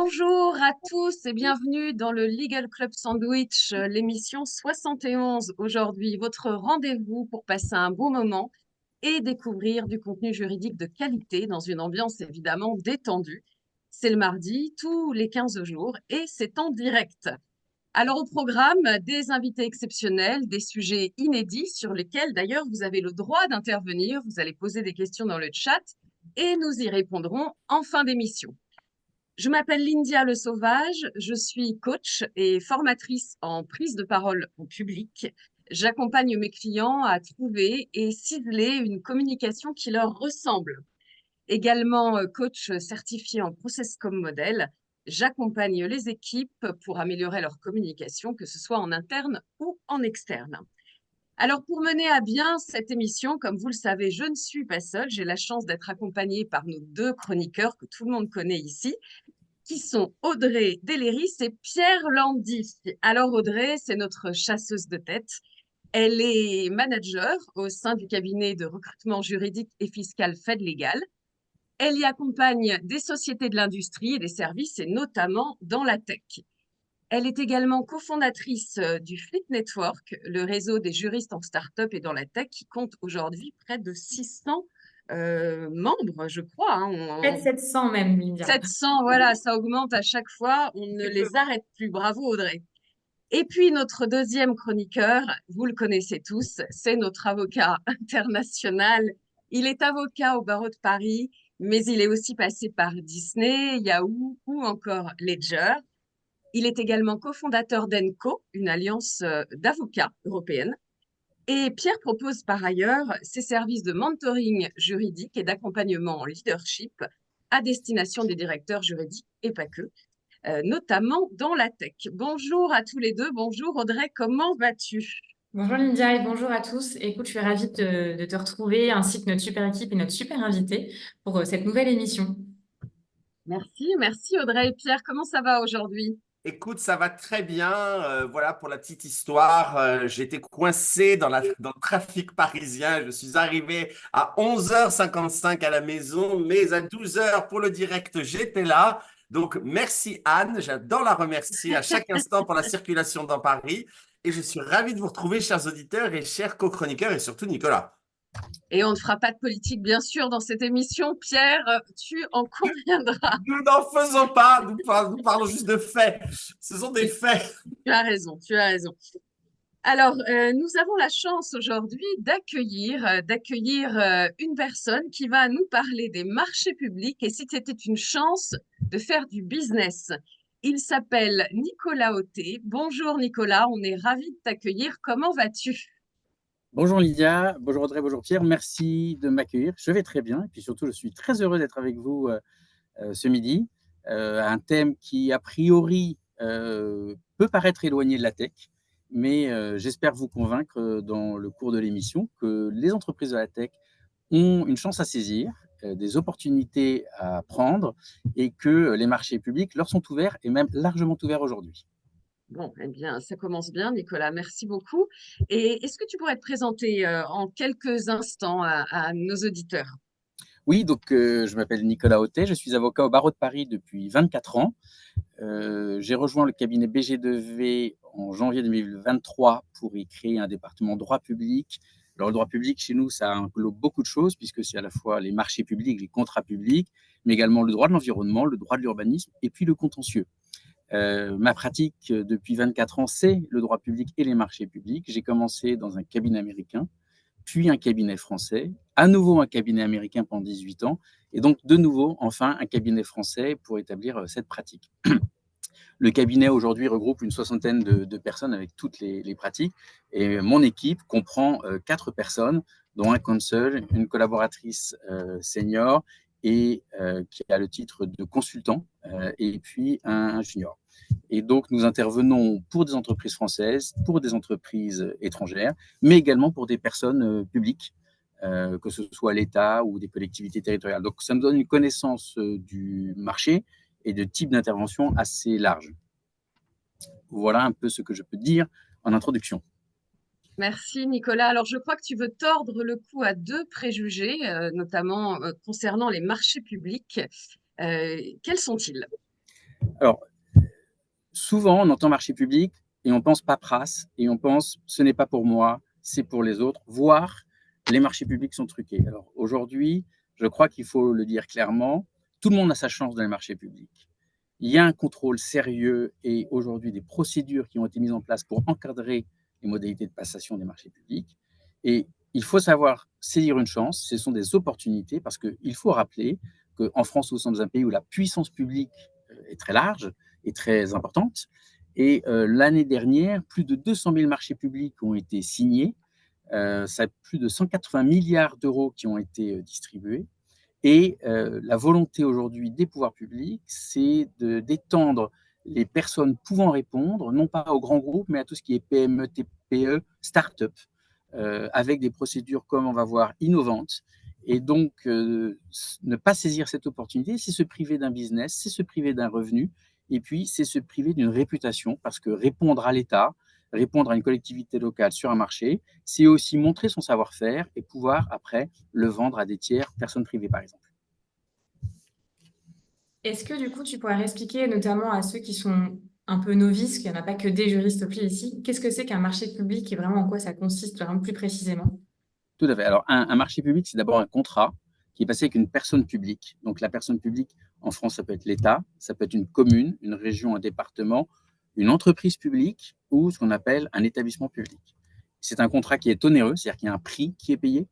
Bonjour à tous et bienvenue dans le Legal Club Sandwich, l'émission 71 aujourd'hui, votre rendez-vous pour passer un bon moment et découvrir du contenu juridique de qualité dans une ambiance évidemment détendue. C'est le mardi, tous les 15 jours et c'est en direct. Alors au programme, des invités exceptionnels, des sujets inédits sur lesquels d'ailleurs vous avez le droit d'intervenir. Vous allez poser des questions dans le chat et nous y répondrons en fin d'émission. Je m'appelle Lyndia Le Sauvage, je suis coach et formatrice en prise de parole en public. J'accompagne mes clients à trouver et ciseler une communication qui leur ressemble. Également coach certifié en Process comme modèle, j'accompagne les équipes pour améliorer leur communication, que ce soit en interne ou en externe. Alors, pour mener à bien cette émission, comme vous le savez, je ne suis pas seule. J'ai la chance d'être accompagnée par nos deux chroniqueurs que tout le monde connaît ici, qui sont Audrey Deléris et Pierre Landy. Alors Audrey, c'est notre chasseuse de tête. Elle est manager au sein du cabinet de recrutement juridique et fiscal FedLegal. Elle y accompagne des sociétés de l'industrie et des services, et notamment dans la tech. Elle est également cofondatrice du Fleet Network, le réseau des juristes en start-up et dans la tech, qui compte aujourd'hui près de 600 membres, je crois. Près de 700 même, Lydia. 700, voilà, ça augmente à chaque fois. On ne les arrête plus. Bravo, Audrey. Et puis, notre deuxième chroniqueur, vous le connaissez tous, c'est notre avocat international. Il est avocat au barreau de Paris, mais il est aussi passé par Disney, Yahoo ou encore Ledger. Il est également cofondateur d'ENCO, une alliance d'avocats européenne. Et Pierre propose par ailleurs ses services de mentoring juridique et d'accompagnement en leadership à destination des directeurs juridiques et pas que, notamment dans la tech. Bonjour à tous les deux. Bonjour Audrey, comment vas-tu? Bonjour Lydia et bonjour à tous. Écoute, je suis ravie de te retrouver ainsi que notre super équipe et notre super invité pour cette nouvelle émission. Merci Audrey et Pierre. Comment ça va aujourd'hui? Écoute, ça va très bien. Voilà pour la petite histoire. J'étais coincé dans le trafic parisien. Je suis arrivé à 11h55 à la maison, mais à 12h pour le direct, j'étais là. Donc, merci Anne. J'adore la remercier à chaque instant pour la circulation dans Paris. Et je suis ravi de vous retrouver, chers auditeurs et chers co-chroniqueurs, et surtout Nicolas. Et on ne fera pas de politique, bien sûr, dans cette émission. Pierre, tu en conviendras. Nous n'en faisons pas. Nous parlons juste de faits. Ce sont des faits. Tu as raison, tu as raison. Alors, nous avons la chance aujourd'hui d'accueillir une personne qui va nous parler des marchés publics et si c'était une chance de faire du business. Il s'appelle Nicolas Auté. Bonjour Nicolas, on est ravis de t'accueillir. Comment vas-tu? Bonjour Lydia, bonjour Audrey, bonjour Pierre, merci de m'accueillir. Je vais très bien et puis surtout je suis très heureux d'être avec vous ce midi. Un thème qui a priori peut paraître éloigné de la tech, mais j'espère vous convaincre dans le cours de l'émission que les entreprises de la tech ont une chance à saisir, des opportunités à prendre et que les marchés publics leur sont ouverts et même largement ouverts aujourd'hui. Bon, eh bien, ça commence bien, Nicolas. Merci beaucoup. Et est-ce que tu pourrais te présenter en quelques instants à nos auditeurs? Oui, donc je m'appelle Nicolas Auté, je suis avocat au barreau de Paris depuis 24 ans. J'ai rejoint le cabinet BG2V en janvier 2023 pour y créer un département droit public. Alors, le droit public, chez nous, ça englobe beaucoup de choses, puisque c'est à la fois les marchés publics, les contrats publics, mais également le droit de l'environnement, le droit de l'urbanisme et puis le contentieux. Ma pratique depuis 24 ans, c'est le droit public et les marchés publics. J'ai commencé dans un cabinet américain, puis un cabinet français, à nouveau un cabinet américain pendant 18 ans, et donc de nouveau, enfin, un cabinet français pour établir cette pratique. Le cabinet aujourd'hui regroupe une soixantaine de personnes avec toutes les pratiques, et mon équipe comprend 4 personnes, dont un counsel, une collaboratrice senior, et qui a le titre de consultant et puis un junior. Et donc, nous intervenons pour des entreprises françaises, pour des entreprises étrangères, mais également pour des personnes publiques, que ce soit l'État ou des collectivités territoriales. Donc, ça me donne une connaissance du marché et de type d'intervention assez large. Voilà un peu ce que je peux dire en introduction. Merci Nicolas. Alors je crois que tu veux tordre le cou à deux préjugés, notamment concernant les marchés publics. Quels sont-ils? Alors, souvent, on entend marché public et on pense paperasse et on pense ce n'est pas pour moi, c'est pour les autres, voire les marchés publics sont truqués. Alors aujourd'hui, je crois qu'il faut le dire clairement, tout le monde a sa chance dans les marchés publics. Il y a un contrôle sérieux et aujourd'hui des procédures qui ont été mises en place pour encadrer les modalités de passation des marchés publics. Et il faut savoir saisir une chance, ce sont des opportunités parce qu'il faut rappeler qu'en France, nous sommes un pays où la puissance publique est très large et très importante. Et l'année dernière, plus de 200 000 marchés publics ont été signés. Ça a plus de 180 milliards d'euros qui ont été distribués. Et la volonté aujourd'hui des pouvoirs publics, c'est d'étendre les personnes pouvant répondre, non pas aux grands groupes, mais à tout ce qui est PME, TPE, start-up, avec des procédures, comme on va voir, innovantes. Et donc, ne pas saisir cette opportunité, c'est se priver d'un business, c'est se priver d'un revenu, et puis c'est se priver d'une réputation, parce que répondre à l'État, répondre à une collectivité locale sur un marché, c'est aussi montrer son savoir-faire et pouvoir après le vendre à des tiers, personnes privées par exemple. Est-ce que du coup, tu pourrais expliquer notamment à ceux qui sont un peu novices, qu'il n'y en a pas que des juristes au pied ici, qu'est-ce que c'est qu'un marché public et vraiment en quoi ça consiste vraiment plus précisément? Tout à fait. Alors, un marché public, c'est d'abord un contrat qui est passé avec une personne publique. Donc, la personne publique, en France, ça peut être l'État, ça peut être une commune, une région, un département, une entreprise publique ou ce qu'on appelle un établissement public. C'est un contrat qui est onéreux, c'est-à-dire qu'il y a un prix qui est payé.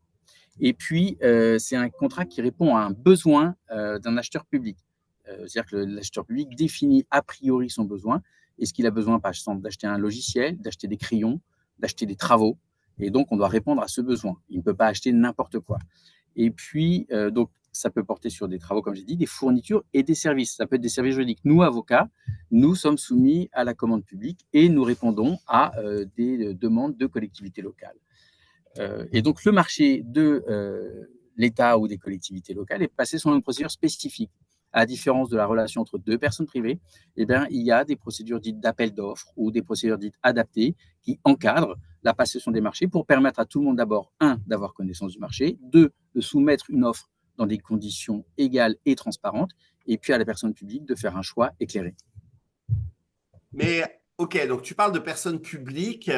Et puis, c'est un contrat qui répond à un besoin d'un acheteur public. C'est-à-dire que l'acheteur public définit a priori son besoin. Est-ce qu'il a besoin, par exemple, d'acheter un logiciel, d'acheter des crayons, d'acheter des travaux? Et donc, on doit répondre à ce besoin. Il ne peut pas acheter n'importe quoi. Et puis, donc, ça peut porter sur des travaux, comme j'ai dit, des fournitures et des services. Ça peut être des services juridiques. Nous, avocats, nous sommes soumis à la commande publique et nous répondons à des demandes de collectivités locales. Et donc, le marché de l'État ou des collectivités locales est passé selon une procédure spécifique. À la différence de la relation entre deux personnes privées, eh bien, il y a des procédures dites d'appel d'offres ou des procédures dites adaptées qui encadrent la passation des marchés pour permettre à tout le monde d'abord, un, d'avoir connaissance du marché, deux, de soumettre une offre dans des conditions égales et transparentes, et puis à la personne publique de faire un choix éclairé. Mais, ok, donc tu parles de personnes publiques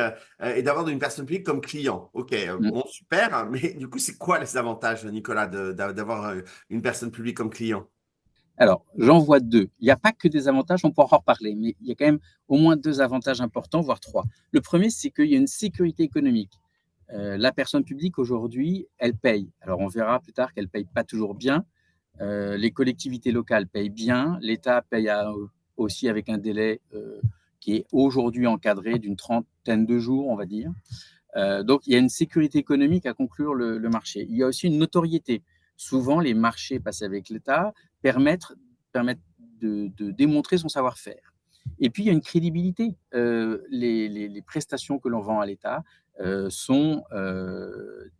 et d'avoir une personne publique comme client. Ok, bon, super. Hein, mais du coup, c'est quoi les avantages, Nicolas, d'avoir une personne publique comme client? Alors, j'en vois deux. Il n'y a pas que des avantages, on pourra en reparler, mais il y a quand même au moins deux avantages importants, voire trois. Le premier, c'est qu'il y a une sécurité économique. La personne publique, aujourd'hui, elle paye. Alors, on verra plus tard qu'elle ne paye pas toujours bien. Les collectivités locales payent bien. L'État paye aussi avec un délai qui est aujourd'hui encadré d'une trentaine de jours, on va dire. Donc, il y a une sécurité économique à conclure le marché. Il y a aussi une notoriété. Souvent, les marchés passés avec l'État permettent de démontrer son savoir-faire. Et puis, il y a une crédibilité. Les prestations que l'on vend à l'État sont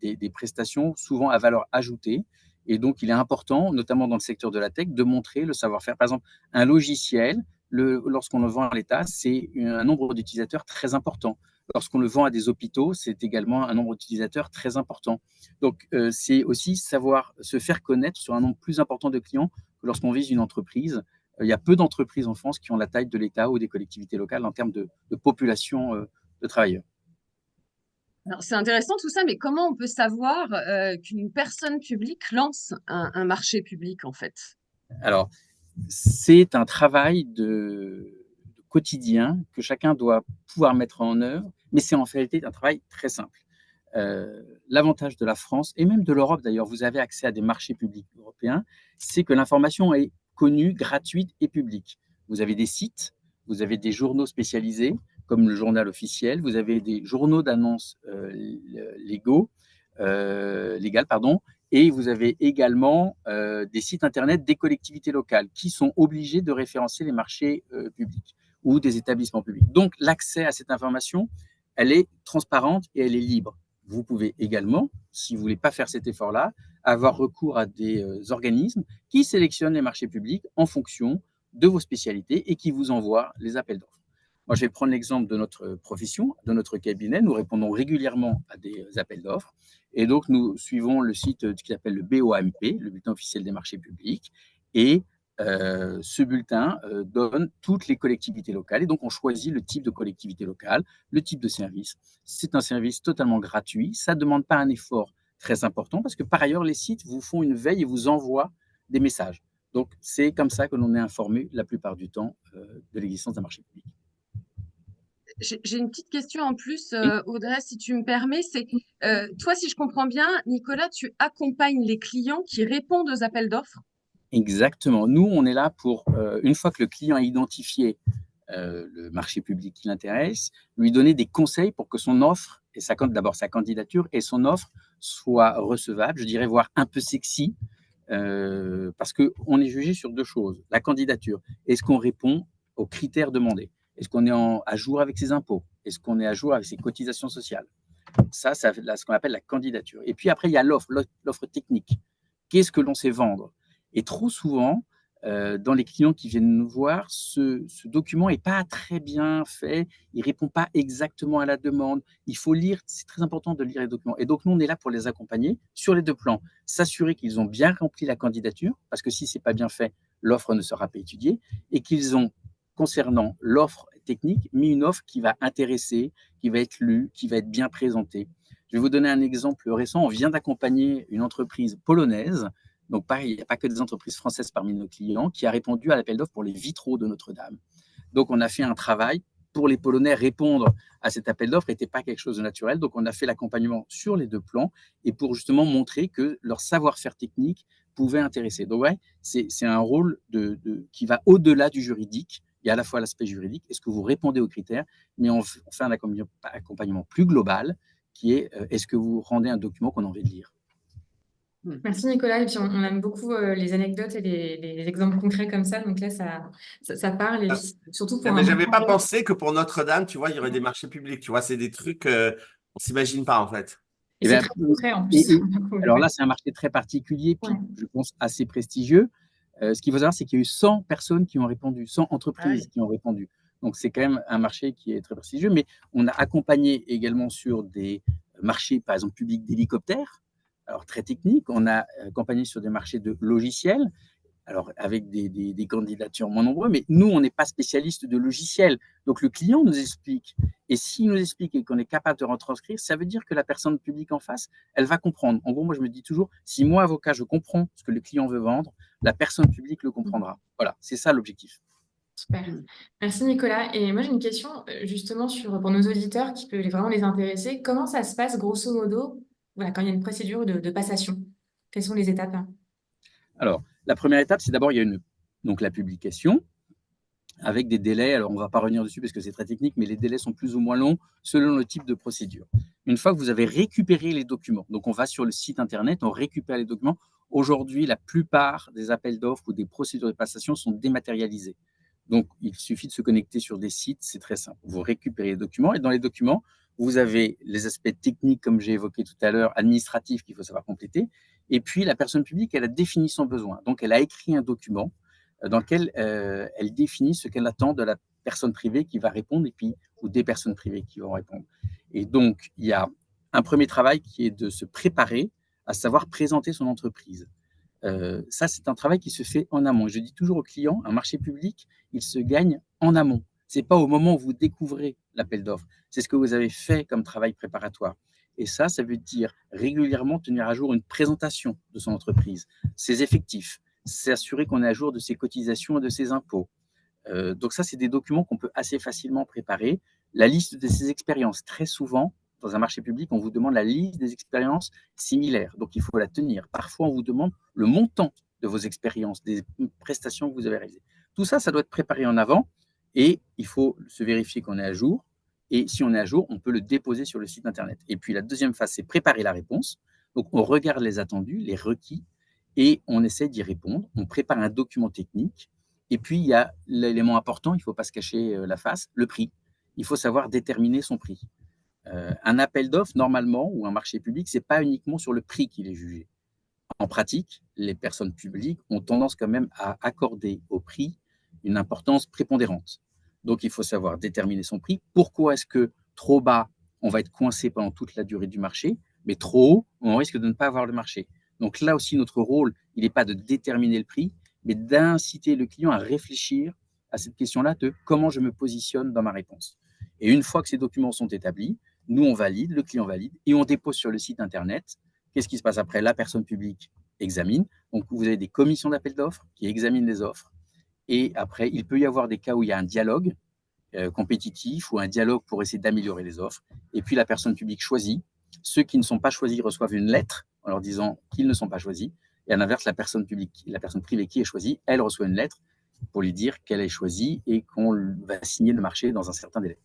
des prestations souvent à valeur ajoutée. Et donc, il est important, notamment dans le secteur de la tech, de montrer le savoir-faire. Par exemple, un logiciel, lorsqu'on le vend à l'État, c'est un nombre d'utilisateurs très important. Lorsqu'on le vend à des hôpitaux, c'est également un nombre d'utilisateurs très important. Donc, c'est aussi savoir se faire connaître sur un nombre plus important de clients que lorsqu'on vise une entreprise. Il y a peu d'entreprises en France qui ont la taille de l'État ou des collectivités locales en termes de population de travailleurs. Alors, c'est intéressant tout ça, mais comment on peut savoir qu'une personne publique lance un marché public, en fait? Alors, c'est un travail de quotidien que chacun doit pouvoir mettre en œuvre, mais c'est en réalité un travail très simple. L'avantage de la France, et même de l'Europe d'ailleurs, vous avez accès à des marchés publics européens, c'est que l'information est connue, gratuite et publique. Vous avez des sites, vous avez des journaux spécialisés, comme le journal officiel, vous avez des journaux d'annonces légales, Et vous avez également des sites internet des collectivités locales qui sont obligés de référencer les marchés publics ou des établissements publics. Donc, l'accès à cette information, elle est transparente et elle est libre. Vous pouvez également, si vous ne voulez pas faire cet effort-là, avoir recours à des organismes qui sélectionnent les marchés publics en fonction de vos spécialités et qui vous envoient les appels d'offres. Moi, je vais prendre l'exemple de notre profession, de notre cabinet. Nous répondons régulièrement à des appels d'offres. Et donc, nous suivons le site qui s'appelle le BOAMP, le bulletin officiel des marchés publics. Et ce bulletin donne toutes les collectivités locales. Et donc, on choisit le type de collectivité locale, le type de service. C'est un service totalement gratuit. Ça ne demande pas un effort très important parce que, par ailleurs, les sites vous font une veille et vous envoient des messages. Donc, c'est comme ça que l'on est informé la plupart du temps de l'existence d'un marché public. J'ai une petite question en plus, Audrey, si tu me permets. C'est toi, si je comprends bien, Nicolas, tu accompagnes les clients qui répondent aux appels d'offres. Exactement. Nous, on est là pour, une fois que le client a identifié le marché public qui l'intéresse, lui donner des conseils pour que son offre, et d'abord sa candidature et son offre soient recevables, je dirais, voire un peu sexy, parce qu'on est jugé sur deux choses. La candidature, est-ce qu'on répond aux critères demandés? Est-ce qu'on est à jour avec ses impôts? Est-ce qu'on est à jour avec ses cotisations sociales? Ça ce qu'on appelle la candidature. Et puis après, il y a l'offre technique. Qu'est-ce que l'on sait vendre? Et trop souvent, dans les clients qui viennent nous voir, ce document n'est pas très bien fait, il ne répond pas exactement à la demande. Il faut lire, c'est très important de lire les documents. Et donc, nous, on est là pour les accompagner sur les deux plans. S'assurer qu'ils ont bien rempli la candidature, parce que si ce n'est pas bien fait, l'offre ne sera pas étudiée, et qu'ils ont, concernant l'offre technique, mis une offre qui va intéresser, qui va être lue, qui va être bien présentée. Je vais vous donner un exemple récent. On vient d'accompagner une entreprise polonaise. Donc, pareil, il n'y a pas que des entreprises françaises parmi nos clients qui a répondu à l'appel d'offres pour les vitraux de Notre-Dame. Donc, on a fait un travail pour les Polonais. Répondre à cet appel d'offres n'était pas quelque chose de naturel. Donc, on a fait l'accompagnement sur les deux plans et pour justement montrer que leur savoir-faire technique pouvait intéresser. Donc, ouais, c'est un rôle qui va au-delà du juridique. Il y a à la fois l'aspect juridique, est-ce que vous répondez aux critères, mais on fait un accompagnement plus global qui est est-ce que vous rendez un document qu'on a envie de lire. Merci Nicolas. Et puis on aime beaucoup les anecdotes et les exemples concrets comme ça. Donc là, ça parle et surtout pour Mais un j'avais pas pensé que pour Notre-Dame, tu vois, il y aurait des marchés publics. Tu vois, c'est des trucs on s'imagine pas en fait. Et c'est très concret en plus. Alors là, c'est un marché très particulier, puis je pense assez prestigieux. Ce qu'il faut savoir, c'est qu'il y a eu 100 personnes qui ont répondu, 100 entreprises qui ont répondu. Donc, c'est quand même un marché qui est très prestigieux. Mais on a accompagné également sur des marchés, par exemple, publics d'hélicoptères, alors très techniques. On a accompagné sur des marchés de logiciels, alors avec des candidatures moins nombreuses. Mais nous, on n'est pas spécialiste de logiciels. Donc, le client nous explique. Et s'il nous explique et qu'on est capable de retranscrire, ça veut dire que la personne publique en face, elle va comprendre. En gros, moi, je me dis toujours, si moi, avocat, je comprends ce que le client veut vendre, la personne publique le comprendra. Voilà, c'est ça l'objectif. Super. Merci Nicolas. Et moi, j'ai une question justement pour nos auditeurs qui peut vraiment les intéresser. Comment ça se passe grosso modo quand il y a une procédure de passation? Quelles sont les étapes? Alors, la première étape, c'est d'abord, il y a donc la publication avec des délais. Alors, on ne va pas revenir dessus parce que c'est très technique, mais les délais sont plus ou moins longs selon le type de procédure. Une fois que vous avez récupéré les documents, donc on va sur le site internet, on récupère les documents. Aujourd'hui, la plupart des appels d'offres ou des procédures de passation sont dématérialisées. Donc, il suffit de se connecter sur des sites, c'est très simple. Vous récupérez les documents et dans les documents, vous avez les aspects techniques, comme j'ai évoqué tout à l'heure, administratifs qu'il faut savoir compléter. Et puis, la personne publique, elle a défini son besoin. Donc, elle a écrit un document dans lequel elle définit ce qu'elle attend de la personne privée qui va répondre ou des personnes privées qui vont répondre. Et donc, il y a un premier travail qui est de se préparer, à savoir présenter son entreprise. Ça, c'est un travail qui se fait en amont. Je dis toujours aux clients, un marché public, il se gagne en amont. Ce n'est pas au moment où vous découvrez l'appel d'offres. C'est ce que vous avez fait comme travail préparatoire. Et ça veut dire régulièrement tenir à jour une présentation de son entreprise, ses effectifs, s'assurer qu'on est à jour de ses cotisations et de ses impôts. Donc ça, c'est des documents qu'on peut assez facilement préparer. La liste de ses expériences. Très souvent, dans un marché public, on vous demande la liste des expériences similaires. Donc, il faut la tenir. Parfois, on vous demande le montant de vos expériences, des prestations que vous avez réalisées. Tout ça, ça doit être préparé en avant et il faut se vérifier qu'on est à jour. Et si on est à jour, on peut le déposer sur le site Internet. Et puis, la deuxième phase, c'est préparer la réponse. Donc, on regarde les attendus, les requis, et on essaie d'y répondre. On prépare un document technique. Et puis, il y a l'élément important, il ne faut pas se cacher la face, le prix. Il faut savoir déterminer son prix. Un appel d'offres, normalement, ou un marché public, ce n'est pas uniquement sur le prix qu'il est jugé. En pratique, les personnes publiques ont tendance quand même à accorder au prix une importance prépondérante. Donc, il faut savoir déterminer son prix. Pourquoi est-ce que trop bas, on va être coincé pendant toute la durée du marché, mais trop haut, on risque de ne pas avoir le marché. Donc là aussi, notre rôle, il n'est pas de déterminer le prix, mais d'inciter le client à réfléchir à cette question-là de comment je me positionne dans ma réponse. Et une fois que ces documents sont établis, nous, on valide, le client valide, et on dépose sur le site Internet. Qu'est-ce qui se passe après? La personne publique examine. Donc, vous avez des commissions d'appel d'offres qui examinent les offres. Et après, il peut y avoir des cas où il y a un dialogue compétitif ou un dialogue pour essayer d'améliorer les offres. Et puis, la personne publique choisit. Ceux qui ne sont pas choisis reçoivent une lettre en leur disant qu'ils ne sont pas choisis. Et à l'inverse, la personne publique, la personne privée qui est choisie, elle reçoit une lettre pour lui dire qu'elle est choisie et qu'on va signer le marché dans un certain délai.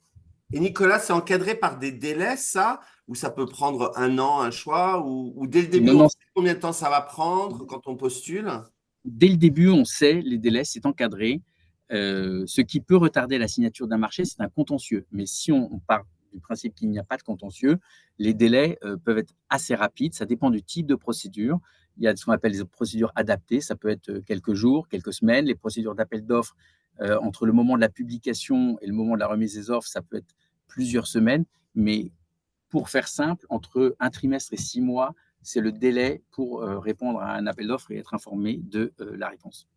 Et Nicolas, c'est encadré par des délais, ça? Ou ça peut prendre un an, un choix? Ou dès le début, Non, on non, sait combien de temps ça va prendre quand on postule? dès le début, on sait les délais, c'est encadré. Ce qui peut retarder la signature d'un marché, c'est un contentieux. Mais si on part du principe qu'il n'y a pas de contentieux, les délais peuvent être assez rapides. Ça dépend du type de procédure. Il y a ce qu'on appelle les procédures adaptées. Ça peut être quelques jours, quelques semaines. Les procédures d'appel d'offres, entre le moment de la publication et le moment de la remise des offres, ça peut être plusieurs semaines. Mais pour faire simple, entre un trimestre et 6 mois, c'est le délai pour répondre à un appel d'offres et être informé de la réponse.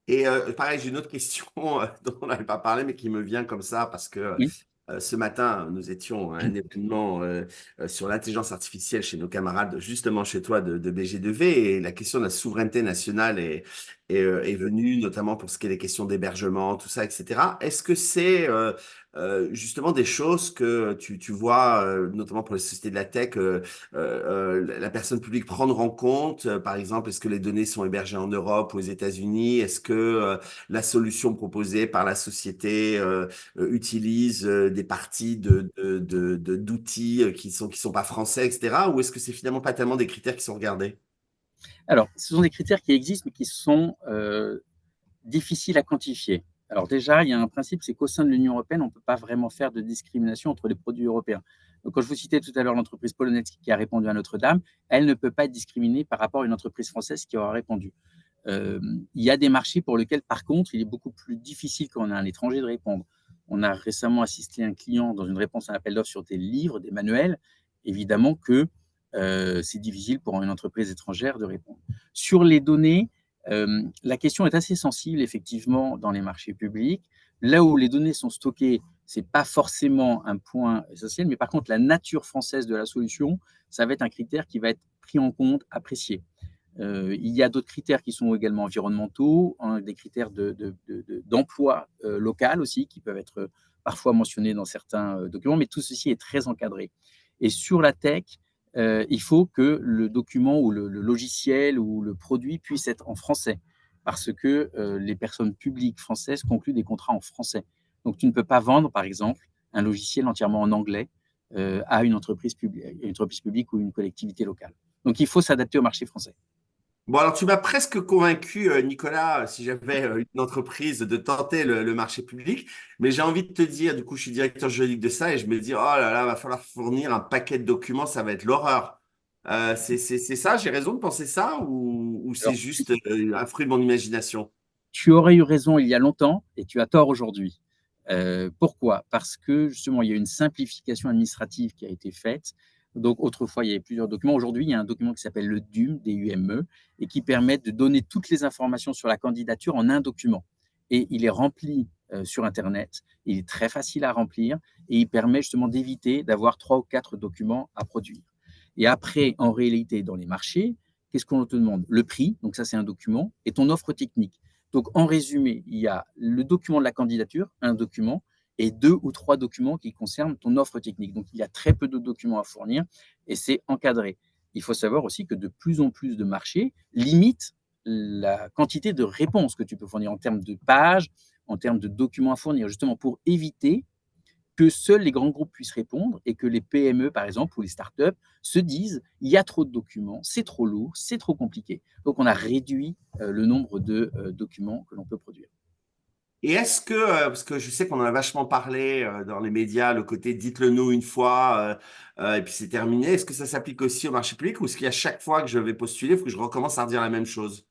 Et pareil, j'ai une autre question dont on n'avait pas parlé, mais qui me vient comme ça parce que Oui. ce matin, nous étions à un événement sur l'intelligence artificielle chez nos camarades, justement chez toi de BG2V, et la question de la souveraineté nationale est venue, notamment pour ce qui est des questions d'hébergement, tout ça, etc. Est-ce que c'est justement des choses que tu vois, notamment pour les sociétés de la tech, la personne publique prendre en compte? Par exemple, est-ce que les données sont hébergées en Europe ou aux États-Unis? Est-ce que la solution proposée par la société utilise des parties d'outils qui sont pas français, etc. Ou est-ce que c'est finalement pas tellement des critères qui sont regardés? Alors, ce sont des critères qui existent, mais qui sont difficiles à quantifier. Alors déjà, il y a un principe, c'est qu'au sein de l'Union européenne, on ne peut pas vraiment faire de discrimination entre les produits européens. Donc, quand je vous citais tout à l'heure l'entreprise polonaise qui a répondu à Notre-Dame, elle ne peut pas être discriminée par rapport à une entreprise française qui aura répondu. Il y a des marchés pour lesquels, par contre, il est beaucoup plus difficile quand on a un étranger de répondre. On a récemment assisté un client dans une réponse à un appel d'offres sur des livres, des manuels. Évidemment que c'est difficile pour une entreprise étrangère de répondre. Sur les données, la question est assez sensible, effectivement, dans les marchés publics. Là où les données sont stockées, ce n'est pas forcément un point essentiel, mais par contre, la nature française de la solution, ça va être un critère qui va être pris en compte, apprécié. Il y a d'autres critères qui sont également environnementaux, hein, des critères d'emploi local aussi, qui peuvent être parfois mentionnés dans certains documents, mais tout ceci est très encadré. Et sur la tech, il faut que le document ou le logiciel ou le produit puisse être en français, parce que les personnes publiques françaises concluent des contrats en français. Donc, tu ne peux pas vendre, par exemple, un logiciel entièrement en anglais à une entreprise publique ou une collectivité locale. Donc, il faut s'adapter au marché français. Bon, alors tu m'as presque convaincu, Nicolas, si j'avais une entreprise, de tenter le marché public. Mais j'ai envie de te dire, du coup, je suis directeur juridique de ça et je me dis, oh là là, va falloir fournir un paquet de documents, ça va être l'horreur. C'est ça, j'ai raison de penser ça ou c'est Alors, juste un fruit de mon imagination? tu aurais eu raison il y a longtemps et tu as tort aujourd'hui. Pourquoi? Parce que justement, il y a une simplification administrative qui a été faite. Donc, autrefois, il y avait plusieurs documents. Aujourd'hui, il y a un document qui s'appelle le DUME, DUME, et qui permet de donner toutes les informations sur la candidature en un document. Et il est rempli sur Internet. Il est très facile à remplir et il permet justement d'éviter d'avoir 3 ou 4 documents à produire. Et après, en réalité, dans les marchés, qu'est-ce qu'on te demande? Le prix, donc ça, c'est un document, et ton offre technique. Donc, en résumé, il y a le document de la candidature, un document, et 2 ou 3 documents qui concernent ton offre technique. Donc, il y a très peu de documents à fournir et c'est encadré. Il faut savoir aussi que de plus en plus de marchés limitent la quantité de réponses que tu peux fournir en termes de pages, en termes de documents à fournir, justement pour éviter que seuls les grands groupes puissent répondre et que les PME, par exemple, ou les startups se disent il y a trop de documents, c'est trop lourd, c'est trop compliqué. Donc, on a réduit le nombre de documents que l'on peut produire. Et est-ce que, parce que je sais qu'on en a vachement parlé dans les médias, le côté dites-le nous une fois et puis c'est terminé, est-ce que ça s'applique aussi au marché public ou est-ce qu'à chaque fois que je vais postuler, il faut que je recommence à redire la même chose?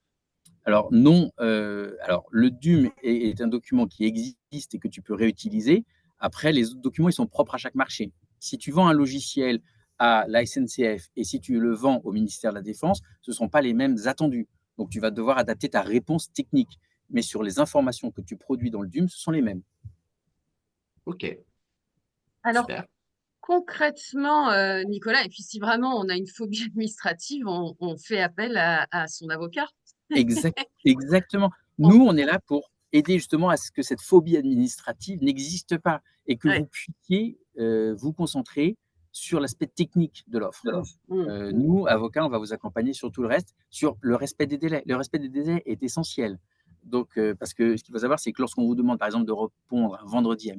Alors non, alors le DUM est un document qui existe et que tu peux réutiliser. Après, les autres documents, ils sont propres à chaque marché. Si tu vends un logiciel à la SNCF et si tu le vends au ministère de la Défense, ce ne sont pas les mêmes attendus. Donc, tu vas devoir adapter ta réponse technique. Mais sur les informations que tu produis dans le DUM, ce sont les mêmes. Ok, Alors, super. concrètement, Nicolas, et puis si vraiment on a une phobie administrative, on fait appel à son avocat. Exactement. On- Nous, on est là pour aider justement à ce que cette phobie administrative n'existe pas et que ouais. vous puissiez vous concentrer sur l'aspect technique de l'offre. Mm. Nous, avocats, on va vous accompagner sur tout le reste, sur le respect des délais. Le respect des délais est essentiel. Donc, parce que ce qu'il faut savoir, c'est que lorsqu'on vous demande, par exemple, de répondre un vendredi à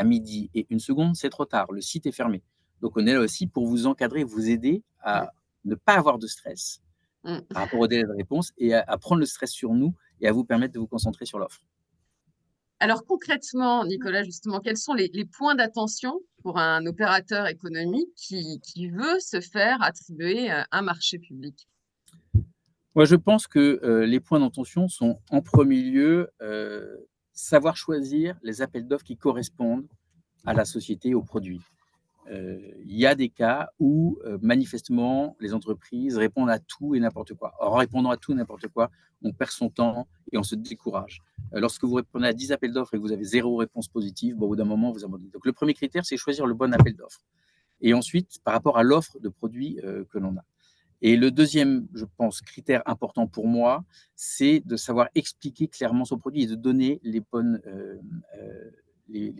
midi et une seconde, c'est trop tard. Le site est fermé. Donc, on est là aussi pour vous encadrer, vous aider à ne pas avoir de stress Mm. par rapport au délai de réponse et à prendre le stress sur nous et à vous permettre de vous concentrer sur l'offre. Alors concrètement, Nicolas, justement, quels sont les points d'attention pour un opérateur économique qui veut se faire attribuer un marché public? Moi, je pense que les points d'intention sont en premier lieu savoir choisir les appels d'offres qui correspondent à la société, au produit. Il y a des cas où manifestement les entreprises répondent à tout et n'importe quoi. En répondant à tout et n'importe quoi, on perd son temps et on se décourage. Lorsque vous répondez à 10 appels d'offres et que vous avez 0 réponse positive, bon, au bout d'un moment, vous abandonnez. Donc le premier critère, c'est choisir le bon appel d'offres. Et ensuite, par rapport à l'offre de produits que l'on a. Et le deuxième, je pense, critère important pour moi, c'est de savoir expliquer clairement son produit et de donner les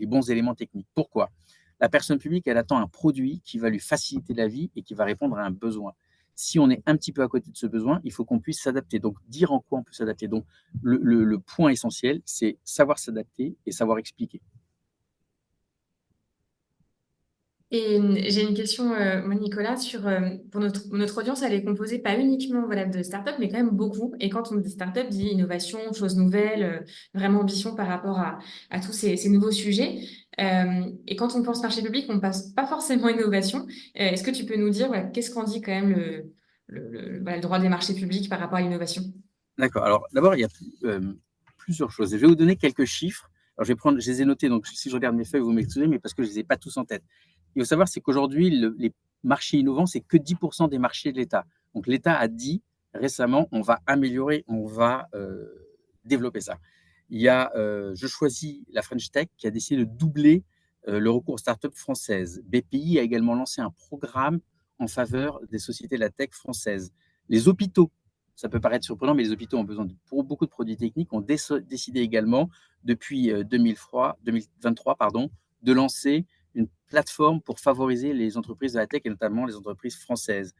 bons éléments techniques. Pourquoi? La personne publique, elle attend un produit qui va lui faciliter la vie et qui va répondre à un besoin. Si on est un petit peu à côté de ce besoin, il faut qu'on puisse s'adapter. Donc, dire en quoi on peut s'adapter. Donc, le point essentiel, c'est savoir s'adapter et savoir expliquer. Et j'ai une question, moi, Nicolas, pour notre audience, elle est composée pas uniquement voilà, de startups, mais quand même beaucoup. Et quand on dit startup, dit innovation, choses nouvelles, vraiment ambition par rapport à tous ces nouveaux sujets. Et quand on pense marché public, on passe pas forcément innovation. Est-ce que tu peux nous dire voilà, qu'est-ce qu'en dit quand même le droit des marchés publics par rapport à l'innovation? D'accord. Alors, d'abord, il y a plusieurs choses. Je vais vous donner quelques chiffres. Alors, je les ai notés, donc si je regarde mes feuilles, vous m'excusez, mais parce que je ne les ai pas tous en tête. Il faut savoir, c'est qu'aujourd'hui, les marchés innovants, c'est que 10% des marchés de l'État. Donc, l'État a dit récemment, on va améliorer, on va développer ça. Il y a Je choisis la French Tech qui a décidé de doubler le recours aux startups françaises. BPI a également lancé un programme en faveur des sociétés de la tech françaises. Les hôpitaux, ça peut paraître surprenant, mais les hôpitaux ont besoin de beaucoup de produits techniques, ont décidé également, depuis 2023, de lancer une plateforme pour favoriser les entreprises de la tech et notamment les entreprises françaises.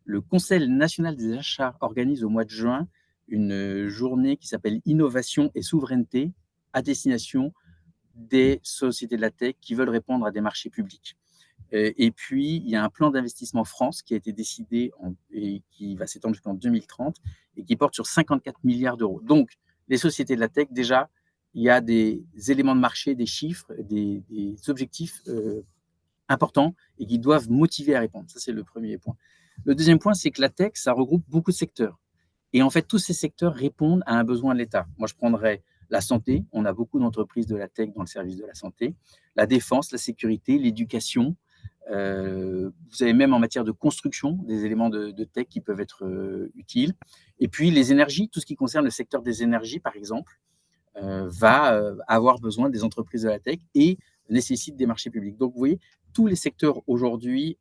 Le Conseil national des achats organise au mois de juin une journée qui s'appelle Innovation et souveraineté à destination des sociétés de la tech qui veulent répondre à des marchés publics. Et puis, il y a un plan d'investissement France qui a été décidé et qui va s'étendre jusqu'en 2030 et qui porte sur 54 milliards d'euros. Donc, les sociétés de la tech, déjà, il y a des éléments de marché, des chiffres, des objectifs importants et qui doivent motiver à répondre. Ça, c'est le premier point. Le deuxième point, c'est que la tech, ça regroupe beaucoup de secteurs. Et en fait, tous ces secteurs répondent à un besoin de l'État. Moi, je prendrais la santé. On a beaucoup d'entreprises de la tech dans le service de la santé. La défense, la sécurité, l'éducation. Vous avez même en matière de construction des éléments de tech qui peuvent être utiles. Et puis les énergies, tout ce qui concerne le secteur des énergies, par exemple, va avoir besoin des entreprises de la tech et nécessite des marchés publics. Donc, vous voyez, tous les secteurs aujourd'hui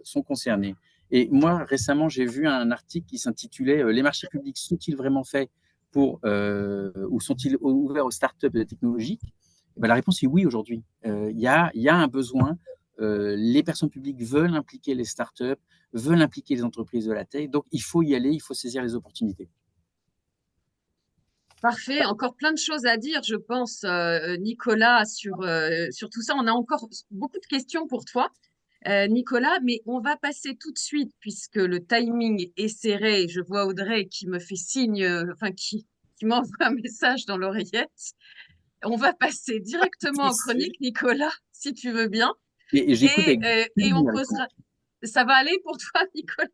sont concernés. Et moi, récemment, j'ai vu un article qui s'intitulait « Les marchés publics sont-ils vraiment faits ou sont-ils ouverts aux startups technologiques ?» Ben, la réponse est oui aujourd'hui. Il y a un besoin. Les personnes publiques veulent impliquer les startups, veulent impliquer les entreprises de la tech. Donc, il faut y aller, il faut saisir les opportunités. Parfait, encore plein de choses à dire, je pense, Nicolas, sur tout ça. On a encore beaucoup de questions pour toi, Nicolas, mais on va passer tout de suite, puisque le timing est serré. Je vois Audrey qui me fait signe, enfin qui m'envoie un message dans l'oreillette. On va passer directement en Souci. chronique, Nicolas, si tu veux bien. Et j'écoute avec Et on plaisir. posera. Ça va aller pour toi, Nicolas?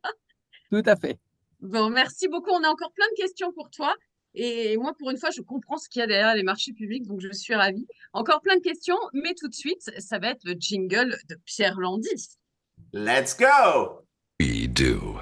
Tout à fait. Bon, merci beaucoup. On a encore plein de questions pour toi. Et moi, pour une fois, je comprends ce qu'il y a derrière les marchés publics, donc je suis ravie. Encore plein de questions, mais tout de suite, ça va être le jingle de Pierre Landy. Let's go! We do.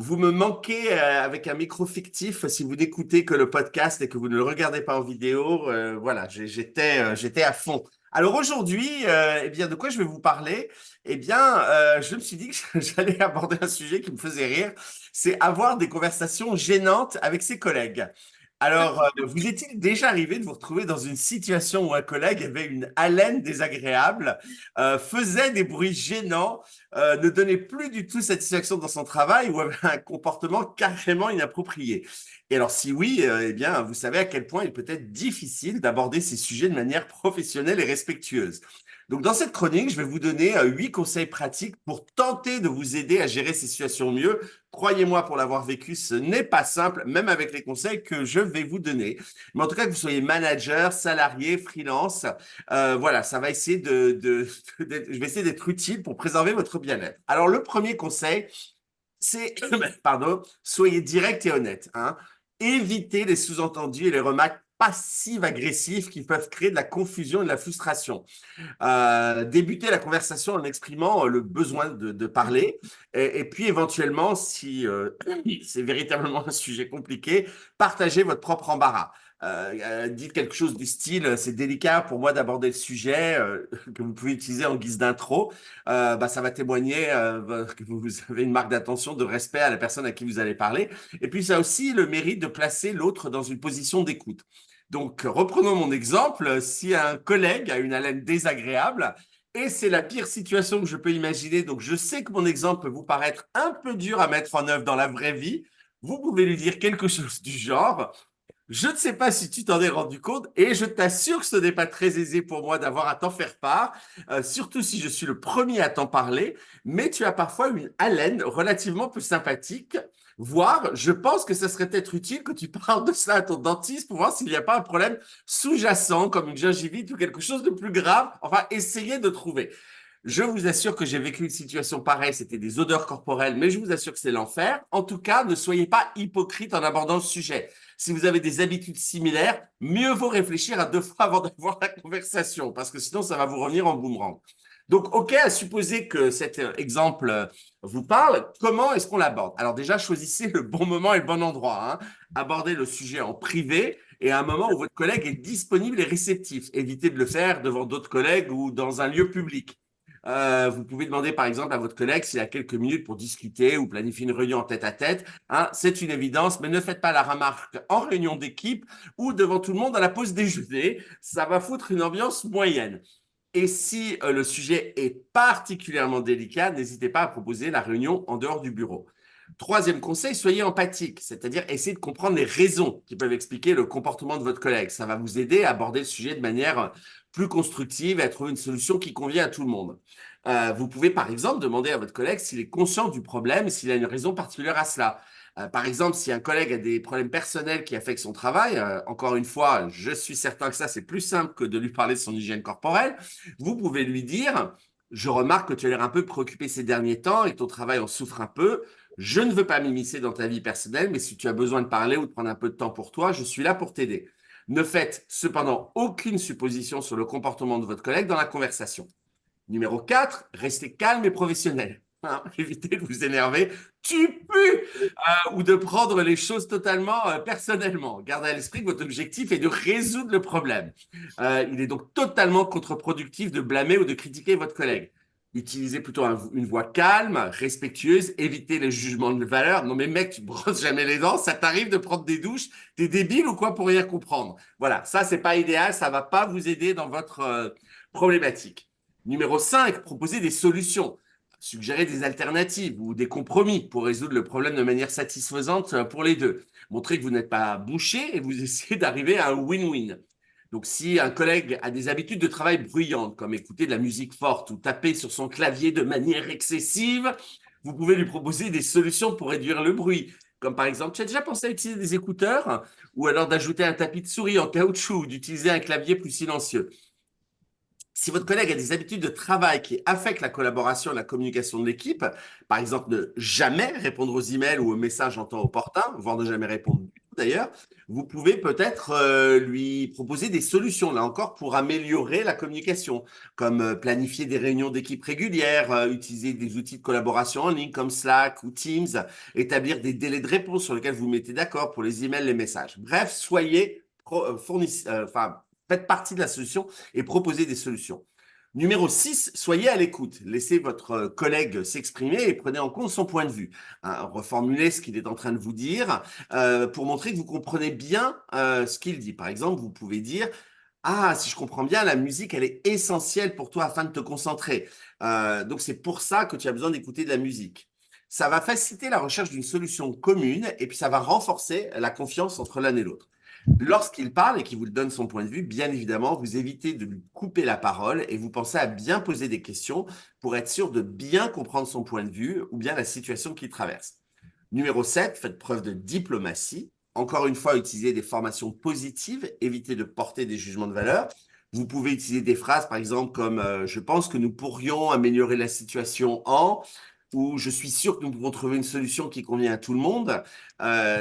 Vous me manquez avec un micro fictif si vous n'écoutez que le podcast et que vous ne le regardez pas en vidéo. Voilà, j'étais à fond. Alors aujourd'hui, eh bien, de quoi je vais vous parler? Eh bien, je me suis dit que j'allais aborder un sujet qui me faisait rire, c'est avoir des conversations gênantes avec ses collègues. Alors, vous est-il déjà arrivé de vous retrouver dans une situation où un collègue avait une haleine désagréable, faisait des bruits gênants, ne donnait plus du tout satisfaction dans son travail ou avait un comportement carrément inapproprié? Et alors, si oui, eh bien, vous savez à quel point il peut être difficile d'aborder ces sujets de manière professionnelle et respectueuse. Donc, dans cette chronique, je vais vous donner 8 conseils pratiques pour tenter de vous aider à gérer ces situations mieux. Croyez-moi, pour l'avoir vécu, ce n'est pas simple, même avec les conseils que je vais vous donner. Mais en tout cas, que vous soyez manager, salarié, freelance, voilà, ça va essayer je vais essayer d'être utile pour préserver votre bien-être. Alors, le premier conseil, c'est, pardon, soyez direct et honnête, hein. Évitez les sous-entendus et les remarques passives-agressives qui peuvent créer de la confusion et de la frustration. Débuter la conversation en exprimant le besoin de parler et puis éventuellement, si c'est véritablement un sujet compliqué, partagez votre propre embarras. Dites quelque chose du style, c'est délicat pour moi d'aborder le sujet que vous pouvez utiliser en guise d'intro. Ça va témoigner que vous avez une marque d'attention, de respect à la personne à qui vous allez parler. Et puis ça a aussi le mérite de placer l'autre dans une position d'écoute. Donc, reprenons mon exemple. Si un collègue a une haleine désagréable, et c'est la pire situation que je peux imaginer, donc je sais que mon exemple peut vous paraître un peu dur à mettre en œuvre dans la vraie vie, vous pouvez lui dire quelque chose du genre: je ne sais pas si tu t'en es rendu compte et je t'assure que ce n'est pas très aisé pour moi d'avoir à t'en faire part, surtout si je suis le premier à t'en parler, mais tu as parfois une haleine relativement peu sympathique, voire je pense que ça serait peut-être utile que tu parles de cela à ton dentiste pour voir s'il n'y a pas un problème sous-jacent comme une gingivite ou quelque chose de plus grave. Enfin, essayez de trouver. Je vous assure que j'ai vécu une situation pareille, c'était des odeurs corporelles, mais je vous assure que c'est l'enfer. En tout cas, ne soyez pas hypocrite en abordant le sujet. Si vous avez des habitudes similaires, mieux vaut réfléchir à 2 fois avant d'avoir la conversation, parce que sinon, ça va vous revenir en boomerang. Donc, OK, à supposer que cet exemple vous parle, comment est-ce qu'on l'aborde? Alors déjà, choisissez le bon moment et le bon endroit, hein. Abordez le sujet en privé et à un moment où votre collègue est disponible et réceptif. Évitez de le faire devant d'autres collègues ou dans un lieu public. Vous pouvez demander par exemple à votre collègue s'il a quelques minutes pour discuter ou planifier une réunion en tête-à-tête. Hein, c'est une évidence, mais ne faites pas la remarque en réunion d'équipe ou devant tout le monde à la pause déjeuner. Ça va foutre une ambiance moyenne. Et si le sujet est particulièrement délicat, n'hésitez pas à proposer la réunion en dehors du bureau. Troisième conseil, soyez empathique, c'est-à-dire essayez de comprendre les raisons qui peuvent expliquer le comportement de votre collègue. Ça va vous aider à aborder le sujet de manière plus constructive et à trouver une solution qui convient à tout le monde. Vous pouvez par exemple demander à votre collègue s'il est conscient du problème et s'il a une raison particulière à cela. Par exemple, si un collègue a des problèmes personnels qui affectent son travail, encore une fois, je suis certain que ça, c'est plus simple que de lui parler de son hygiène corporelle, vous pouvez lui dire: je remarque que tu as l'air un peu préoccupé ces derniers temps et que ton travail en souffre un peu. Je ne veux pas m'immiscer dans ta vie personnelle, mais si tu as besoin de parler ou de prendre un peu de temps pour toi, je suis là pour t'aider. Ne faites cependant aucune supposition sur le comportement de votre collègue dans la conversation. Numéro 4, restez calme et professionnel. Hein, évitez de vous énerver, tu pues, ou de prendre les choses totalement personnellement. Gardez à l'esprit que votre objectif est de résoudre le problème. Il est donc totalement contre-productif de blâmer ou de critiquer votre collègue. Utilisez plutôt une voix calme, respectueuse, évitez les jugements de valeur. Non mais mec, tu brosses jamais les dents, ça t'arrive de prendre des douches, t'es débile ou quoi pour rien comprendre? Voilà, ça c'est pas idéal, ça va pas vous aider dans votre problématique. Numéro 5, proposer des solutions. Suggérer des alternatives ou des compromis pour résoudre le problème de manière satisfaisante pour les deux. Montrer que vous n'êtes pas bouché et vous essayez d'arriver à un win-win. Donc, si un collègue a des habitudes de travail bruyantes, comme écouter de la musique forte ou taper sur son clavier de manière excessive, vous pouvez lui proposer des solutions pour réduire le bruit. Comme par exemple, tu as déjà pensé à utiliser des écouteurs ou alors d'ajouter un tapis de souris en caoutchouc ou d'utiliser un clavier plus silencieux. Si votre collègue a des habitudes de travail qui affectent la collaboration et la communication de l'équipe, par exemple ne jamais répondre aux emails ou aux messages en temps opportun, voire ne jamais répondre du tout d'ailleurs, vous pouvez peut-être lui proposer des solutions, là encore, pour améliorer la communication, comme planifier des réunions d'équipe régulières, utiliser des outils de collaboration en ligne comme Slack ou Teams, établir des délais de réponse sur lesquels vous vous mettez d'accord pour les emails, les messages. Bref, soyez faites partie de la solution et proposez des solutions. Numéro 6, soyez à l'écoute. Laissez votre collègue s'exprimer et prenez en compte son point de vue. Reformulez ce qu'il est en train de vous dire pour montrer que vous comprenez bien ce qu'il dit. Par exemple, vous pouvez dire « Ah, si je comprends bien, la musique, elle est essentielle pour toi afin de te concentrer. Donc, c'est pour ça que tu as besoin d'écouter de la musique. » Ça va faciliter la recherche d'une solution commune et puis ça va renforcer la confiance entre l'un et l'autre. Lorsqu'il parle et qu'il vous donne son point de vue, bien évidemment, vous évitez de lui couper la parole et vous pensez à bien poser des questions pour être sûr de bien comprendre son point de vue ou bien la situation qu'il traverse. Numéro 7, faites preuve de diplomatie. Encore une fois, utilisez des formations positives, évitez de porter des jugements de valeur. Vous pouvez utiliser des phrases, par exemple, comme je pense que nous pourrions améliorer la situation en » ou je suis sûr que nous pouvons trouver une solution qui convient à tout le monde.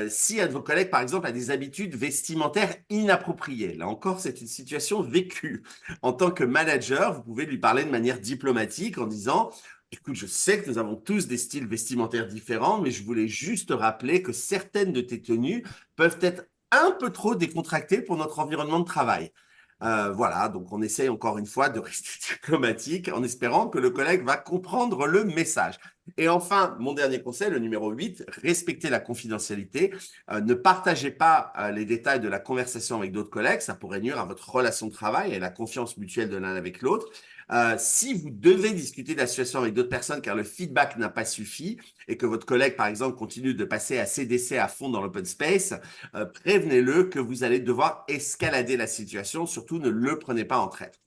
Si un de vos collègues, par exemple, a des habitudes vestimentaires inappropriées, là encore, c'est une situation vécue. En tant que manager, vous pouvez lui parler de manière diplomatique en disant « Écoute, je sais que nous avons tous des styles vestimentaires différents, mais je voulais juste te rappeler que certaines de tes tenues peuvent être un peu trop décontractées pour notre environnement de travail. » Voilà, donc on essaye encore une fois de rester diplomatique en espérant que le collègue va comprendre le message. Et enfin, mon dernier conseil, le numéro 8, respectez la confidentialité. Ne partagez pas les détails de la conversation avec d'autres collègues, ça pourrait nuire à votre relation de travail et à la confiance mutuelle de l'un avec l'autre. Si vous devez discuter de la situation avec d'autres personnes car le feedback n'a pas suffi et que votre collègue, par exemple, continue de passer à CDC à fond dans l'open space, prévenez-le que vous allez devoir escalader la situation. Surtout, ne le prenez pas en traître.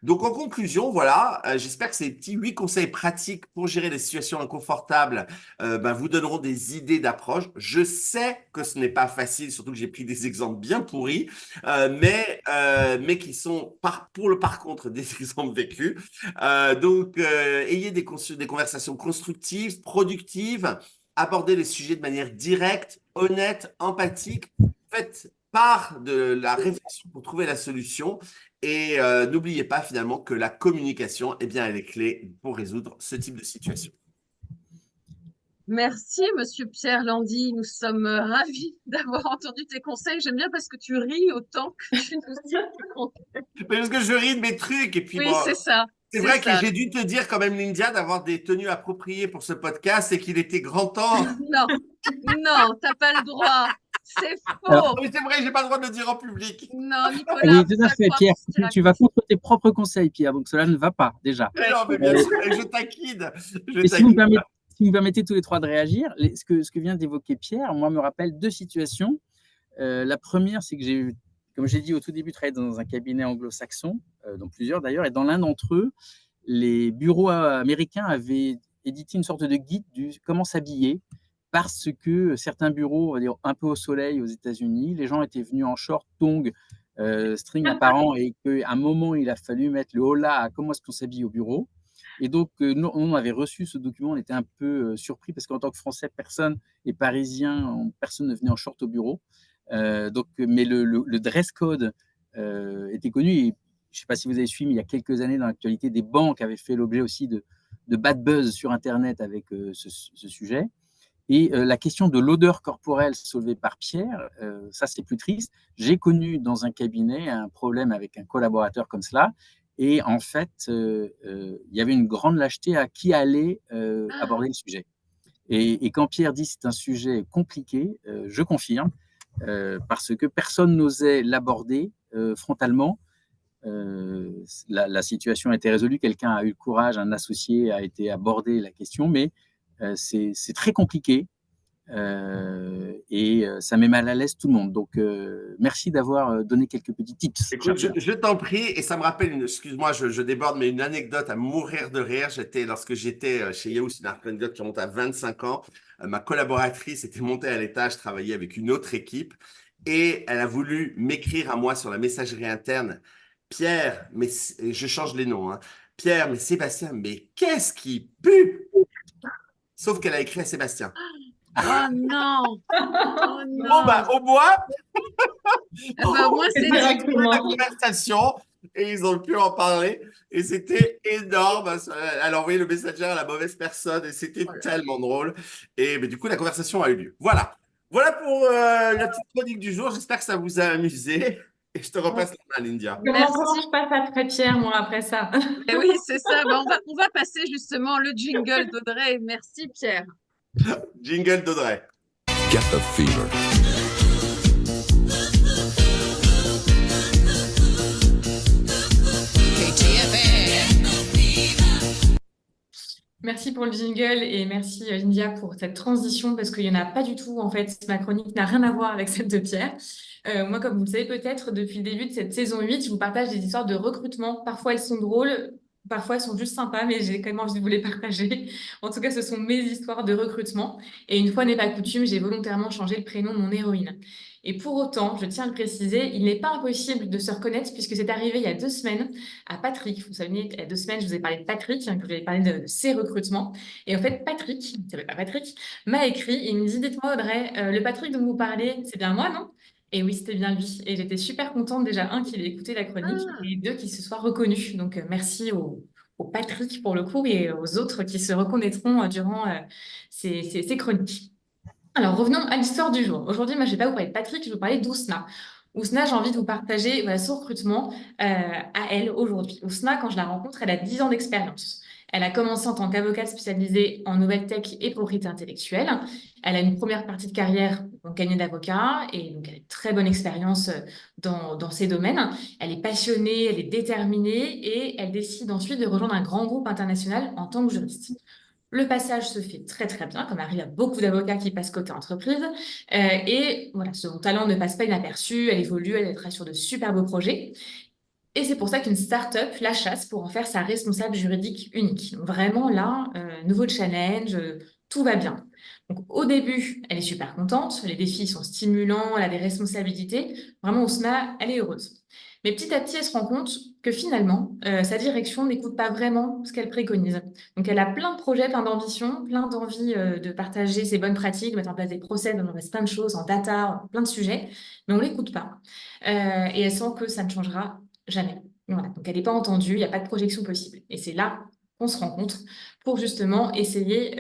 Donc, en conclusion, voilà, j'espère que ces petits 8 conseils pratiques pour gérer les situations inconfortables vous donneront des idées d'approche. Je sais que ce n'est pas facile, surtout que j'ai pris des exemples bien pourris, mais qui sont par contre des exemples vécus. Ayez des conversations constructives, productives, abordez les sujets de manière directe, honnête, empathique. Faites part de la réflexion pour trouver la solution. Et n'oubliez pas finalement que la communication, eh bien, elle est clé pour résoudre ce type de situation. Merci, Monsieur Pierre Landy. Nous sommes ravis d'avoir entendu tes conseils. J'aime bien parce que tu ris autant que tu nous dis tes conseils. Parce que je ris de mes trucs. Et puis, Oui, bon, c'est ça. c'est vrai que j'ai dû te dire quand même, Lindia, d'avoir des tenues appropriées pour ce podcast et qu'il était grand temps. Non, non, t'as pas le droit. C'est Alors, faux. Oui, c'est vrai, j'ai pas le droit de le dire en public. Non, Nicolas, oui, faut tout à pas fait, croire Pierre. ce qu'il Tu vas raconte. contre tes propres conseils, Pierre, donc cela ne va pas déjà. Non, mais bien sûr, et je taquine. Je Et si vous me taquine. permettez tous les trois de réagir, ce que vient d'évoquer Pierre, moi, me rappelle deux situations. La première, c'est que comme j'ai dit au tout début, travaillé dans un cabinet anglo-saxon, dans plusieurs d'ailleurs, et dans l'un d'entre eux, les bureaux américains avaient édité une sorte de guide du comment s'habiller, parce que certains bureaux, on va dire, un peu au soleil aux États-Unis, les gens étaient venus en short, tongs, string apparent, et qu'à un moment, il a fallu mettre le holà à comment est-ce qu'on s'habille au bureau. Et donc, nous, on avait reçu ce document, on était un peu surpris, parce qu'en tant que Français, personne, et Parisien, personne ne venait en short au bureau. Mais le dress code était connu. Et je ne sais pas si vous avez suivi, mais il y a quelques années, dans l'actualité, des banques avaient fait l'objet aussi de bad buzz sur Internet avec ce sujet. Et la question de l'odeur corporelle soulevée par Pierre, ça c'est plus triste. J'ai connu dans un cabinet un problème avec un collaborateur comme cela. Et en fait, il y avait une grande lâcheté à qui allait aborder le sujet. Et quand Pierre dit que c'est un sujet compliqué, je confirme, parce que personne n'osait l'aborder frontalement. la situation a été résolue, quelqu'un a eu le courage, un associé a été abordé la question, mais c'est très compliqué et ça met mal à l'aise tout le monde. Donc, merci d'avoir donné quelques petits tips. Écoute, je t'en prie, et ça me rappelle, excuse-moi, je déborde, mais une anecdote à mourir de rire. Lorsque j'étais chez Yahoo, c'est une anecdote qui remonte à 25 ans. Ma collaboratrice était montée à l'étage, travaillait avec une autre équipe, et elle a voulu m'écrire à moi sur la messagerie interne. Pierre, et je change les noms, hein. Pierre, mais Sébastien, mais qu'est-ce qui pue? Sauf qu'elle a écrit à Sébastien. Oh non! Oh Bon, bah, non! au moins, Au moins, c'est dit. la Directement. conversation et ils ont pu en parler et c'était énorme. Elle a envoyé le messager à la mauvaise personne et c'était tellement drôle. Et mais du coup, la conversation a eu lieu. Voilà. Voilà pour la petite chronique du jour. J'espère que ça vous a amusé. Et je te repasse la main, Lindia. Comment Merci. je passe après Pierre, moi, après ça? Et oui, c'est ça. Bah, on va passer justement le jingle d'Audrey. Merci, Pierre. Jingle d'Audrey. Get the fever. Merci pour le jingle et merci India pour cette transition parce qu'il n'y en a pas du tout en fait. Ma chronique n'a rien à voir avec celle de Pierre. Moi, comme vous le savez peut-être, depuis le début de cette saison 8, je vous partage des histoires de recrutement. Parfois elles sont drôles, parfois elles sont juste sympas, mais j'ai quand même envie de vous les partager. En tout cas, ce sont mes histoires de recrutement. Et une fois n'est pas coutume, j'ai volontairement changé le prénom de mon héroïne. Et pour autant, je tiens à le préciser, il n'est pas impossible de se reconnaître puisque c'est arrivé il y a 2 semaines à Patrick. Vous savez, il y a 2 semaines, je vous ai parlé de Patrick, que je vous ai parlé de ses recrutements. Et en fait, Patrick, il ne s'appelle pas Patrick, m'a écrit et il me dit, dites-moi Audrey, le Patrick dont vous parlez, c'est bien moi, non? Et oui, c'était bien lui. Et j'étais super contente déjà, un, qu'il ait écouté la chronique Ah, et deux, qu'il se soit reconnu. Donc, merci au Patrick pour le coup et aux autres qui se reconnaîtront durant ces chroniques. Alors, revenons à l'histoire du jour. Aujourd'hui, moi, je ne vais pas vous parler de Patrick, je vais vous parler d'Ousna. Ousna, j'ai envie de vous partager son recrutement à elle aujourd'hui. Ousna, quand je la rencontre, elle a 10 ans d'expérience. Elle a commencé en tant qu'avocate spécialisée en nouvelles tech et propriété intellectuelle. Elle a une première partie de carrière en cabinet d'avocat et donc elle a une très bonne expérience dans ces domaines. Elle est passionnée, elle est déterminée et elle décide ensuite de rejoindre un grand groupe international en tant que juriste. Le passage se fait très très bien, comme arrive à beaucoup d'avocats qui passent côté entreprise. Et voilà, son talent ne passe pas inaperçu, elle évolue, elle travaille sur de super beaux projets. Et c'est pour ça qu'une start-up la chasse pour en faire sa responsable juridique unique. Donc vraiment là, nouveau challenge, tout va bien. Donc au début, elle est super contente, les défis sont stimulants, elle a des responsabilités. Vraiment, Ousna, elle est heureuse. Mais petit à petit, elle se rend compte que finalement, sa direction n'écoute pas vraiment ce qu'elle préconise. Donc elle a plein de projets, plein d'ambitions, plein d'envie de partager ses bonnes pratiques, de mettre en place des process, de mettre en place plein de choses en data, plein de sujets, mais on ne l'écoute pas. Et elle sent que ça ne changera jamais. Voilà. Donc, elle n'est pas entendue, il n'y a pas de projection possible. Et c'est là qu'on se rencontre pour justement essayer,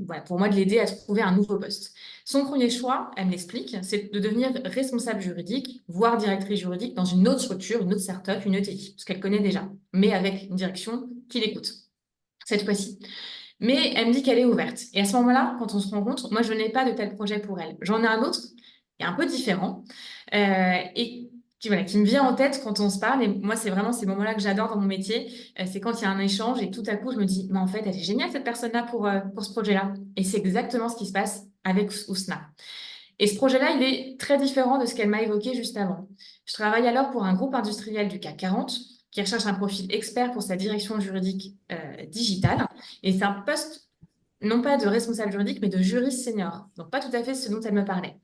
voilà, pour moi, de l'aider à trouver un nouveau poste. Son premier choix, elle m'explique, c'est de devenir responsable juridique, voire directrice juridique dans une autre structure, une autre start-up, une autre équipe, ce qu'elle connaît déjà, mais avec une direction qui l'écoute, cette fois-ci. Mais elle me dit qu'elle est ouverte. Et à ce moment-là, quand on se rencontre, moi, je n'ai pas de tel projet pour elle. J'en ai un autre, qui est un peu différent, et qui me vient en tête quand on se parle. Et moi, c'est vraiment ces moments-là que j'adore dans mon métier. C'est quand il y a un échange et tout à coup, je me dis, mais en fait, elle est géniale, cette personne-là, pour ce projet-là. Et c'est exactement ce qui se passe avec Ousna. Et ce projet-là, il est très différent de ce qu'elle m'a évoqué juste avant. Je travaille alors pour un groupe industriel du CAC 40 qui recherche un profil expert pour sa direction juridique digitale. Et c'est un poste, non pas de responsable juridique, mais de juriste senior. Donc, pas tout à fait ce dont elle me parlait.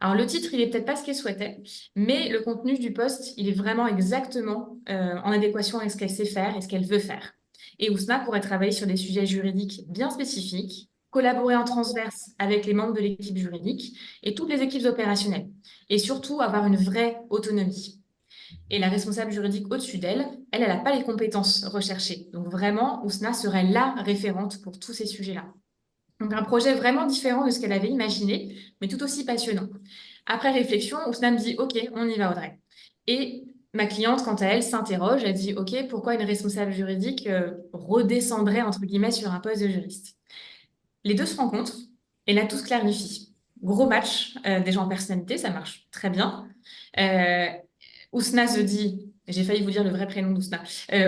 Alors, le titre, il n'est peut-être pas ce qu'elle souhaitait, mais le contenu du poste, il est vraiment exactement en adéquation avec ce qu'elle sait faire et ce qu'elle veut faire. Et Ousna pourrait travailler sur des sujets juridiques bien spécifiques, collaborer en transverse avec les membres de l'équipe juridique et toutes les équipes opérationnelles, et surtout avoir une vraie autonomie. Et la responsable juridique au-dessus d'elle, elle n'a pas les compétences recherchées. Donc vraiment, Ousna serait la référente pour tous ces sujets-là. Donc un projet vraiment différent de ce qu'elle avait imaginé, mais tout aussi passionnant. Après réflexion, Ousna me dit, OK, on y va Audrey. Et ma cliente, quant à elle, s'interroge, elle dit, OK, pourquoi une responsable juridique redescendrait, entre guillemets, sur un poste de juriste? Les deux se rencontrent et là, tout se clarifie. Gros match, déjà en personnalité, ça marche très bien. Ousna se dit, j'ai failli vous dire le vrai prénom d'Ousna.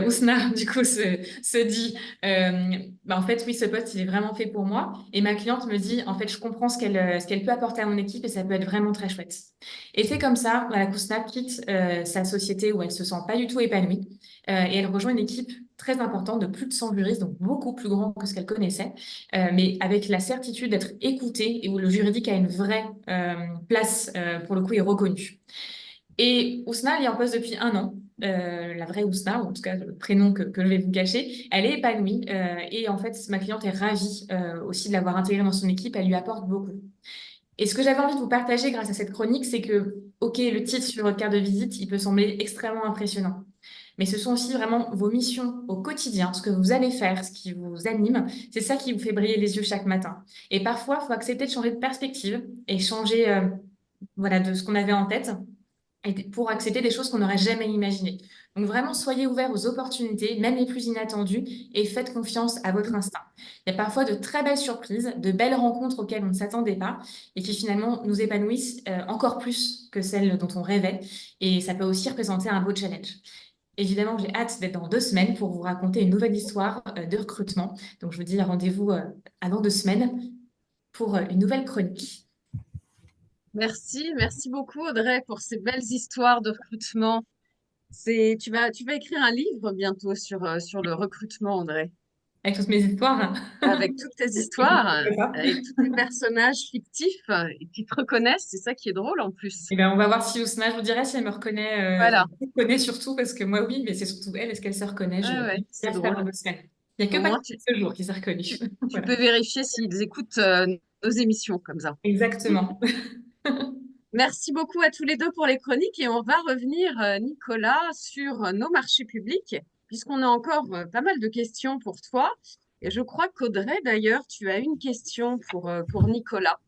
Ousna, du coup, se dit, en fait, oui, ce poste, il est vraiment fait pour moi. Et ma cliente me dit, en fait, je comprends ce qu'elle peut apporter à mon équipe et ça peut être vraiment très chouette. Et c'est comme ça, voilà, qu'Ousna quitte sa société où elle se sent pas du tout épanouie et elle rejoint une équipe très importante de plus de 100 juristes, donc beaucoup plus grand que ce qu'elle connaissait, mais avec la certitude d'être écoutée et où le juridique a une vraie place, pour le coup, est reconnu. Et Ousna, elle est en poste depuis 1 an. La vraie Ousna, ou en tout cas le prénom que je vais vous cacher, elle est épanouie. Et en fait, ma cliente est ravie aussi de l'avoir intégrée dans son équipe. Elle lui apporte beaucoup. Et ce que j'avais envie de vous partager grâce à cette chronique, c'est que, OK, le titre sur votre carte de visite, il peut sembler extrêmement impressionnant. Mais ce sont aussi vraiment vos missions au quotidien, ce que vous allez faire, ce qui vous anime. C'est ça qui vous fait briller les yeux chaque matin. Et parfois, il faut accepter de changer de perspective et changer voilà, de ce qu'on avait en tête et pour accepter des choses qu'on n'aurait jamais imaginées. Donc vraiment, soyez ouverts aux opportunités, même les plus inattendues, et faites confiance à votre instinct. Il y a parfois de très belles surprises, de belles rencontres auxquelles on ne s'attendait pas, et qui finalement nous épanouissent encore plus que celles dont on rêvait, et ça peut aussi représenter un beau challenge. Évidemment, j'ai hâte d'être dans 2 semaines pour vous raconter une nouvelle histoire de recrutement. Donc je vous dis rendez-vous avant 2 semaines pour une nouvelle chronique. Merci beaucoup Audrey pour ces belles histoires de recrutement. Tu vas écrire un livre bientôt sur le recrutement, Audrey, Avec toutes mes histoires. avec toutes tes histoires, avec tous tes personnages fictifs qui te reconnaissent. C'est ça qui est drôle en plus. Eh ben, on va voir si Ousma, je vous dirai si elle me reconnaît. Voilà, Elle me reconnaît surtout parce que moi, oui, mais c'est surtout elle. Est-ce qu'elle se reconnaît? ouais, Je ouais, vais c'est faire drôle. dans 2 semaines. Il n'y a Au que moins, Patrick ce jour qui s'est reconnu. tu Voilà. peux vérifier s'ils écoutent nos émissions comme ça. Exactement. Merci beaucoup à tous les deux pour les chroniques et on va revenir, Nicolas, sur nos marchés publics, puisqu'on a encore pas mal de questions pour toi. Et je crois qu'Audrey, d'ailleurs, tu as une question pour Nicolas.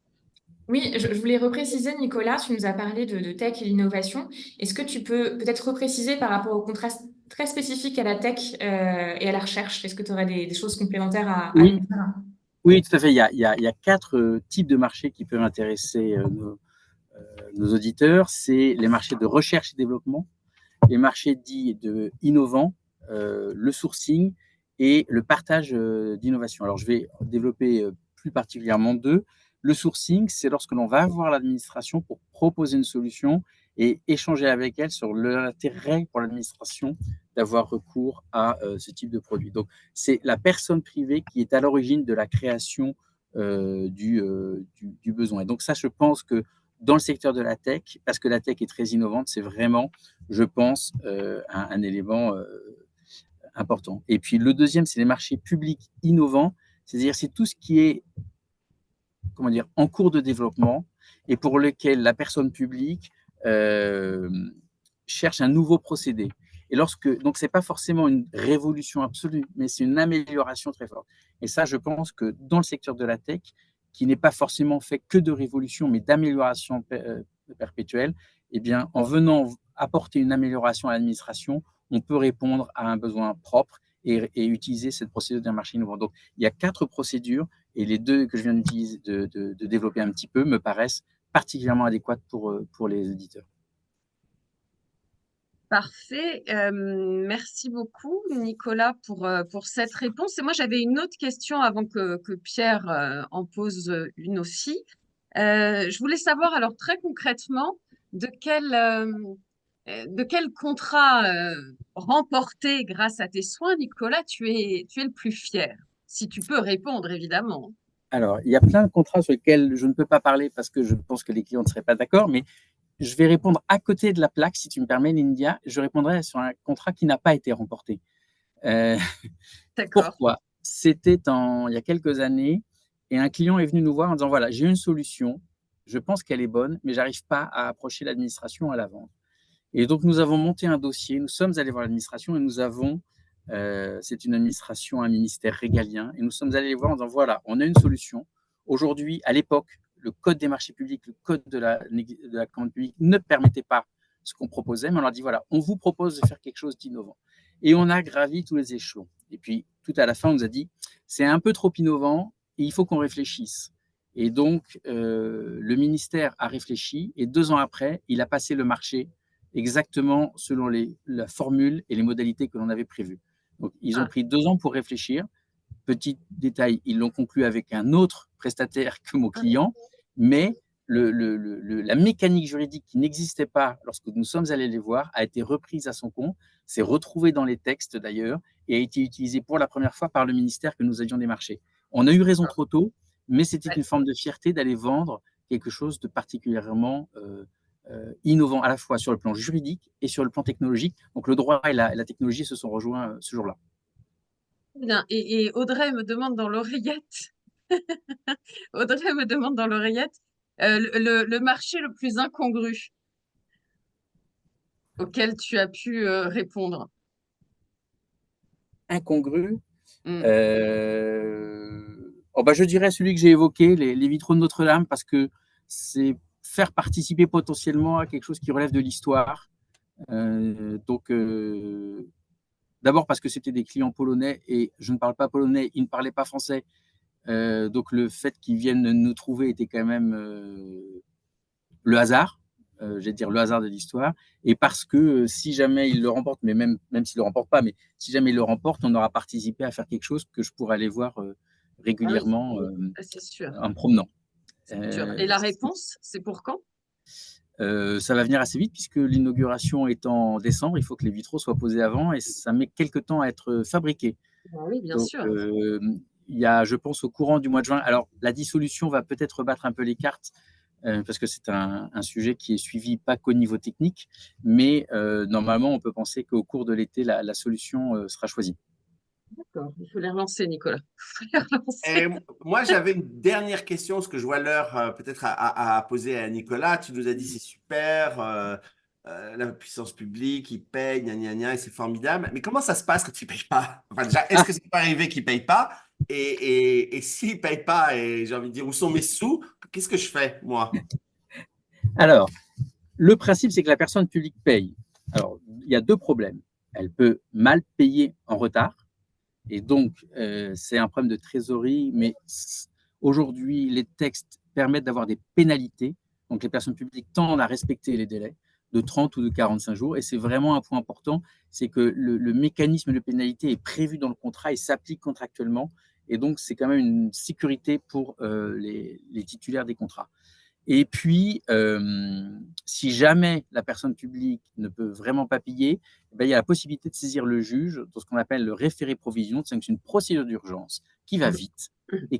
Oui, je voulais repréciser, Nicolas, tu nous as parlé de tech et l'innovation. Est-ce que tu peux peut-être repréciser par rapport au contraste très spécifique à la tech et à la recherche? Est-ce que tu aurais des choses complémentaires à nous Oui, dire? oui, tout à fait. Il y a 4 types de marchés qui peuvent intéresser nos auditeurs. C'est les marchés de recherche et développement, les marchés dits innovants, le sourcing et le partage d'innovation. Alors, je vais développer plus particulièrement 2. Le sourcing, c'est lorsque l'on va voir l'administration pour proposer une solution et échanger avec elle sur l'intérêt pour l'administration d'avoir recours à ce type de produit. Donc, c'est la personne privée qui est à l'origine de la création du besoin. Et donc, ça, je pense que dans le secteur de la tech, parce que la tech est très innovante, c'est vraiment, je pense, un élément important. Et puis le deuxième, c'est les marchés publics innovants, c'est-à-dire c'est tout ce qui est, comment dire, en cours de développement et pour lequel la personne publique cherche un nouveau procédé. Et donc c'est pas forcément une révolution absolue, mais c'est une amélioration très forte. Et ça, je pense que dans le secteur de la tech, qui n'est pas forcément fait que de révolution, mais d'amélioration perpétuelle, eh bien, en venant apporter une amélioration à l'administration, on peut répondre à un besoin propre et utiliser cette procédure d'un marché innovant. Donc, il y a 4 procédures et les 2 que je viens de développer un petit peu me paraissent particulièrement adéquates pour les auditeurs. Parfait. Merci beaucoup, Nicolas, pour cette réponse. Et moi, j'avais une autre question avant que Pierre en pose une aussi. Je voulais savoir alors très concrètement de quel contrat remporté grâce à tes soins, Nicolas, tu es le plus fier. Si tu peux répondre, évidemment. Alors, il y a plein de contrats sur lesquels je ne peux pas parler parce que je pense que les clients ne seraient pas d'accord, mais je vais répondre à côté de la plaque, si tu me permets, Lindia. Je répondrai sur un contrat qui n'a pas été remporté. D'accord. Pourquoi? C'était il y a quelques années et un client est venu nous voir en disant, voilà, j'ai une solution, je pense qu'elle est bonne, mais j'arrive pas à approcher l'administration à la vente. Et donc, nous avons monté un dossier, nous sommes allés voir l'administration et nous avons, c'est une administration, un ministère régalien, et nous sommes allés les voir en disant, voilà, on a une solution. Aujourd'hui, à l'époque, le code des marchés publics, le code de la commande publique ne permettait pas ce qu'on proposait, mais on leur dit, voilà, on vous propose de faire quelque chose d'innovant. Et on a gravi tous les échelons. Et puis, tout à la fin, on nous a dit, c'est un peu trop innovant et il faut qu'on réfléchisse. Et donc, le ministère a réfléchi et 2 ans après, il a passé le marché exactement selon la formule et les modalités que l'on avait prévues. Donc, ils ont pris 2 ans pour réfléchir. Petit détail, ils l'ont conclu avec un autre prestataire que mon client, mais la mécanique juridique qui n'existait pas lorsque nous sommes allés les voir a été reprise à son compte, s'est retrouvée dans les textes d'ailleurs, et a été utilisée pour la première fois par le ministère que nous avions démarché. On a eu raison trop tôt, mais c'était une forme de fierté d'aller vendre quelque chose de particulièrement innovant, à la fois sur le plan juridique et sur le plan technologique. Donc le droit et la technologie se sont rejoints ce jour-là. Bien. Et Audrey me demande dans l'oreillette, Audrey me demande dans l'oreillette, le marché le plus incongru auquel tu as pu répondre. Incongru. Mm. Je dirais celui que j'ai évoqué, les vitraux de Notre-Dame, parce que c'est faire participer potentiellement à quelque chose qui relève de l'histoire. D'abord parce que c'était des clients polonais et je ne parle pas polonais, ils ne parlaient pas français. Donc le fait qu'ils viennent nous trouver était quand même le hasard, j'allais dire le hasard de l'histoire. Et parce que si jamais ils le remportent, mais même s'ils ne le remportent pas, mais si jamais ils le remportent, on aura participé à faire quelque chose que je pourrais aller voir régulièrement c'est sûr. en me promenant. Et la réponse, c'est pour quand? Ça va venir assez vite puisque l'inauguration est en décembre. Il faut que les vitraux soient posés avant et ça met quelques temps à être fabriqué. Oui, bien sûr. Il y a, je pense, au courant du mois de juin. Alors, la dissolution va peut-être battre un peu les cartes parce que c'est un sujet qui est suivi pas qu'au niveau technique, mais normalement, on peut penser qu'au cours de l'été, la solution sera choisie. D'accord, il faut les relancer, Nicolas. Et moi, j'avais une dernière question, parce que je vois l'heure peut-être à poser à Nicolas. Tu nous as dit c'est super, la puissance publique, ils payent, gna gna gna, et c'est formidable. Mais comment ça se passe quand ils ne payent pas? Enfin, déjà, est-ce que c'est pas arrivé qu'ils ne payent pas? Et s'ils ne payent pas, et j'ai envie de dire, où sont mes sous? Qu'est-ce que je fais, moi? Alors, le principe, c'est que la personne publique paye. Alors, il y a 2 problèmes. Elle peut mal payer en retard. Et donc, c'est un problème de trésorerie, mais aujourd'hui, les textes permettent d'avoir des pénalités. Donc, les personnes publiques tendent à respecter les délais de 30 ou de 45 jours. Et c'est vraiment un point important, c'est que le mécanisme de pénalité est prévu dans le contrat et s'applique contractuellement. Et donc, c'est quand même une sécurité pour les titulaires des contrats. Et puis, si jamais la personne publique ne peut vraiment pas payer, il y a la possibilité de saisir le juge dans ce qu'on appelle le référé provision, c'est une procédure d'urgence qui va vite et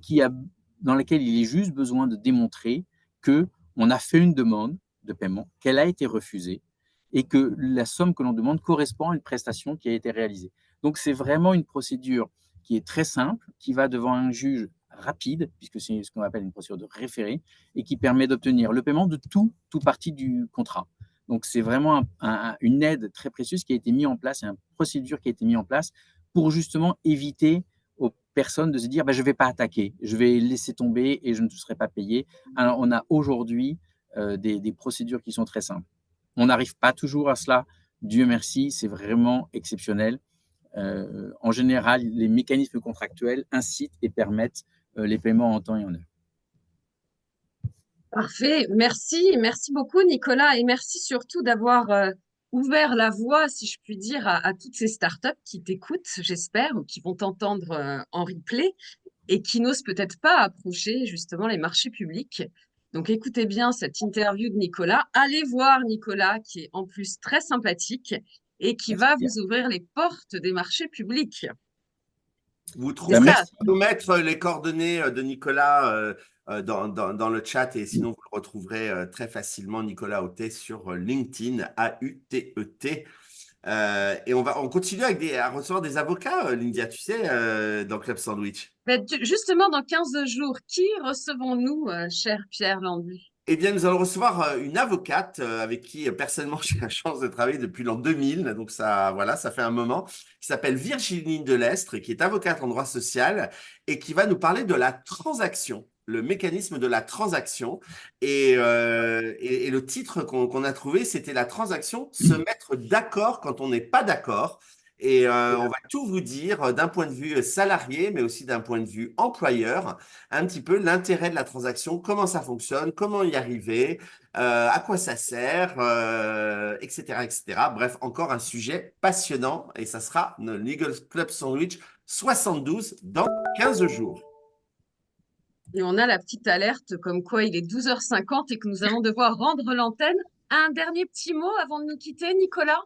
dans laquelle il est juste besoin de démontrer qu'on a fait une demande de paiement, qu'elle a été refusée et que la somme que l'on demande correspond à une prestation qui a été réalisée. Donc, c'est vraiment une procédure qui est très simple, qui va devant un juge rapide, puisque c'est ce qu'on appelle une procédure de référé, et qui permet d'obtenir le paiement de tout partie du contrat. Donc, c'est vraiment une aide très précieuse qui a été mise en place, une procédure qui a été mise en place pour justement éviter aux personnes de se dire je ne vais pas attaquer, je vais laisser tomber et je ne serai pas payé. Alors, on a aujourd'hui des procédures qui sont très simples. On n'arrive pas toujours à cela, Dieu merci, c'est vraiment exceptionnel. En général, les mécanismes contractuels incitent et permettent les paiements en temps et en heure. Parfait, merci beaucoup Nicolas et merci surtout d'avoir ouvert la voie, si je puis dire, à toutes ces startups qui t'écoutent, j'espère, ou qui vont t'entendre en replay et qui n'osent peut-être pas approcher justement les marchés publics. Donc écoutez bien cette interview de Nicolas. Allez voir Nicolas qui est en plus très sympathique et qui va vous ouvrir les portes des marchés publics. Vous trouverez, nous mettre les coordonnées de Nicolas dans le chat et sinon vous le retrouverez très facilement, Nicolas Autet, sur LinkedIn, A-U-T-E-T. Et on continue à recevoir des avocats, Lyndia, tu sais, dans Club Sandwich. Justement, dans 15 jours, qui recevons-nous, cher Pierre Landy? Eh bien, nous allons recevoir une avocate avec qui, personnellement, j'ai la chance de travailler depuis l'an 2000. Donc, ça fait un moment. Qui s'appelle Virginie Delestre, qui est avocate en droit social et qui va nous parler de la transaction, le mécanisme de la transaction. Et le titre qu'on a trouvé, c'était la transaction, se mettre d'accord quand on n'est pas d'accord. Et on va tout vous dire d'un point de vue salarié, mais aussi d'un point de vue employeur, un petit peu l'intérêt de la transaction, comment ça fonctionne, comment y arriver, à quoi ça sert, etc., etc. Bref, encore un sujet passionnant et ça sera le Legal Club Sandwich 72 dans 15 jours. Et on a la petite alerte comme quoi il est 12h50 et que nous allons devoir rendre l'antenne. Un dernier petit mot avant de nous quitter, Nicolas?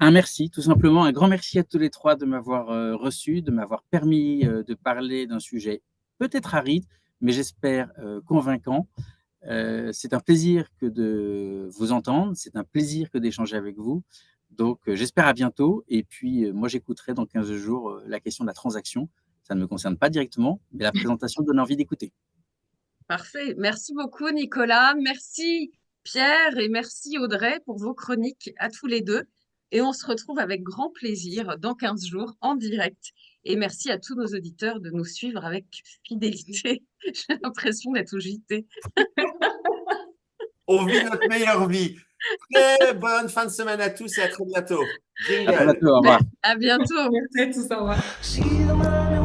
Un merci, tout simplement, un grand merci à tous les trois de m'avoir reçu, de m'avoir permis de parler d'un sujet peut-être aride, mais j'espère convaincant. C'est un plaisir que de vous entendre, c'est un plaisir que d'échanger avec vous. Donc, j'espère à bientôt. Et puis, moi, j'écouterai dans 15 jours la question de la transaction. Ça ne me concerne pas directement, mais la présentation donne envie d'écouter. Parfait. Merci beaucoup, Nicolas. Merci, Pierre, et merci, Audrey, pour vos chroniques à tous les deux. Et on se retrouve avec grand plaisir dans 15 jours en direct. Et merci à tous nos auditeurs de nous suivre avec fidélité. J'ai l'impression d'être au JT. On vit notre meilleure vie. Très bonne fin de semaine à tous et à très bientôt. À Jingle. bientôt, au revoir. À bientôt. Merci à tous, au revoir.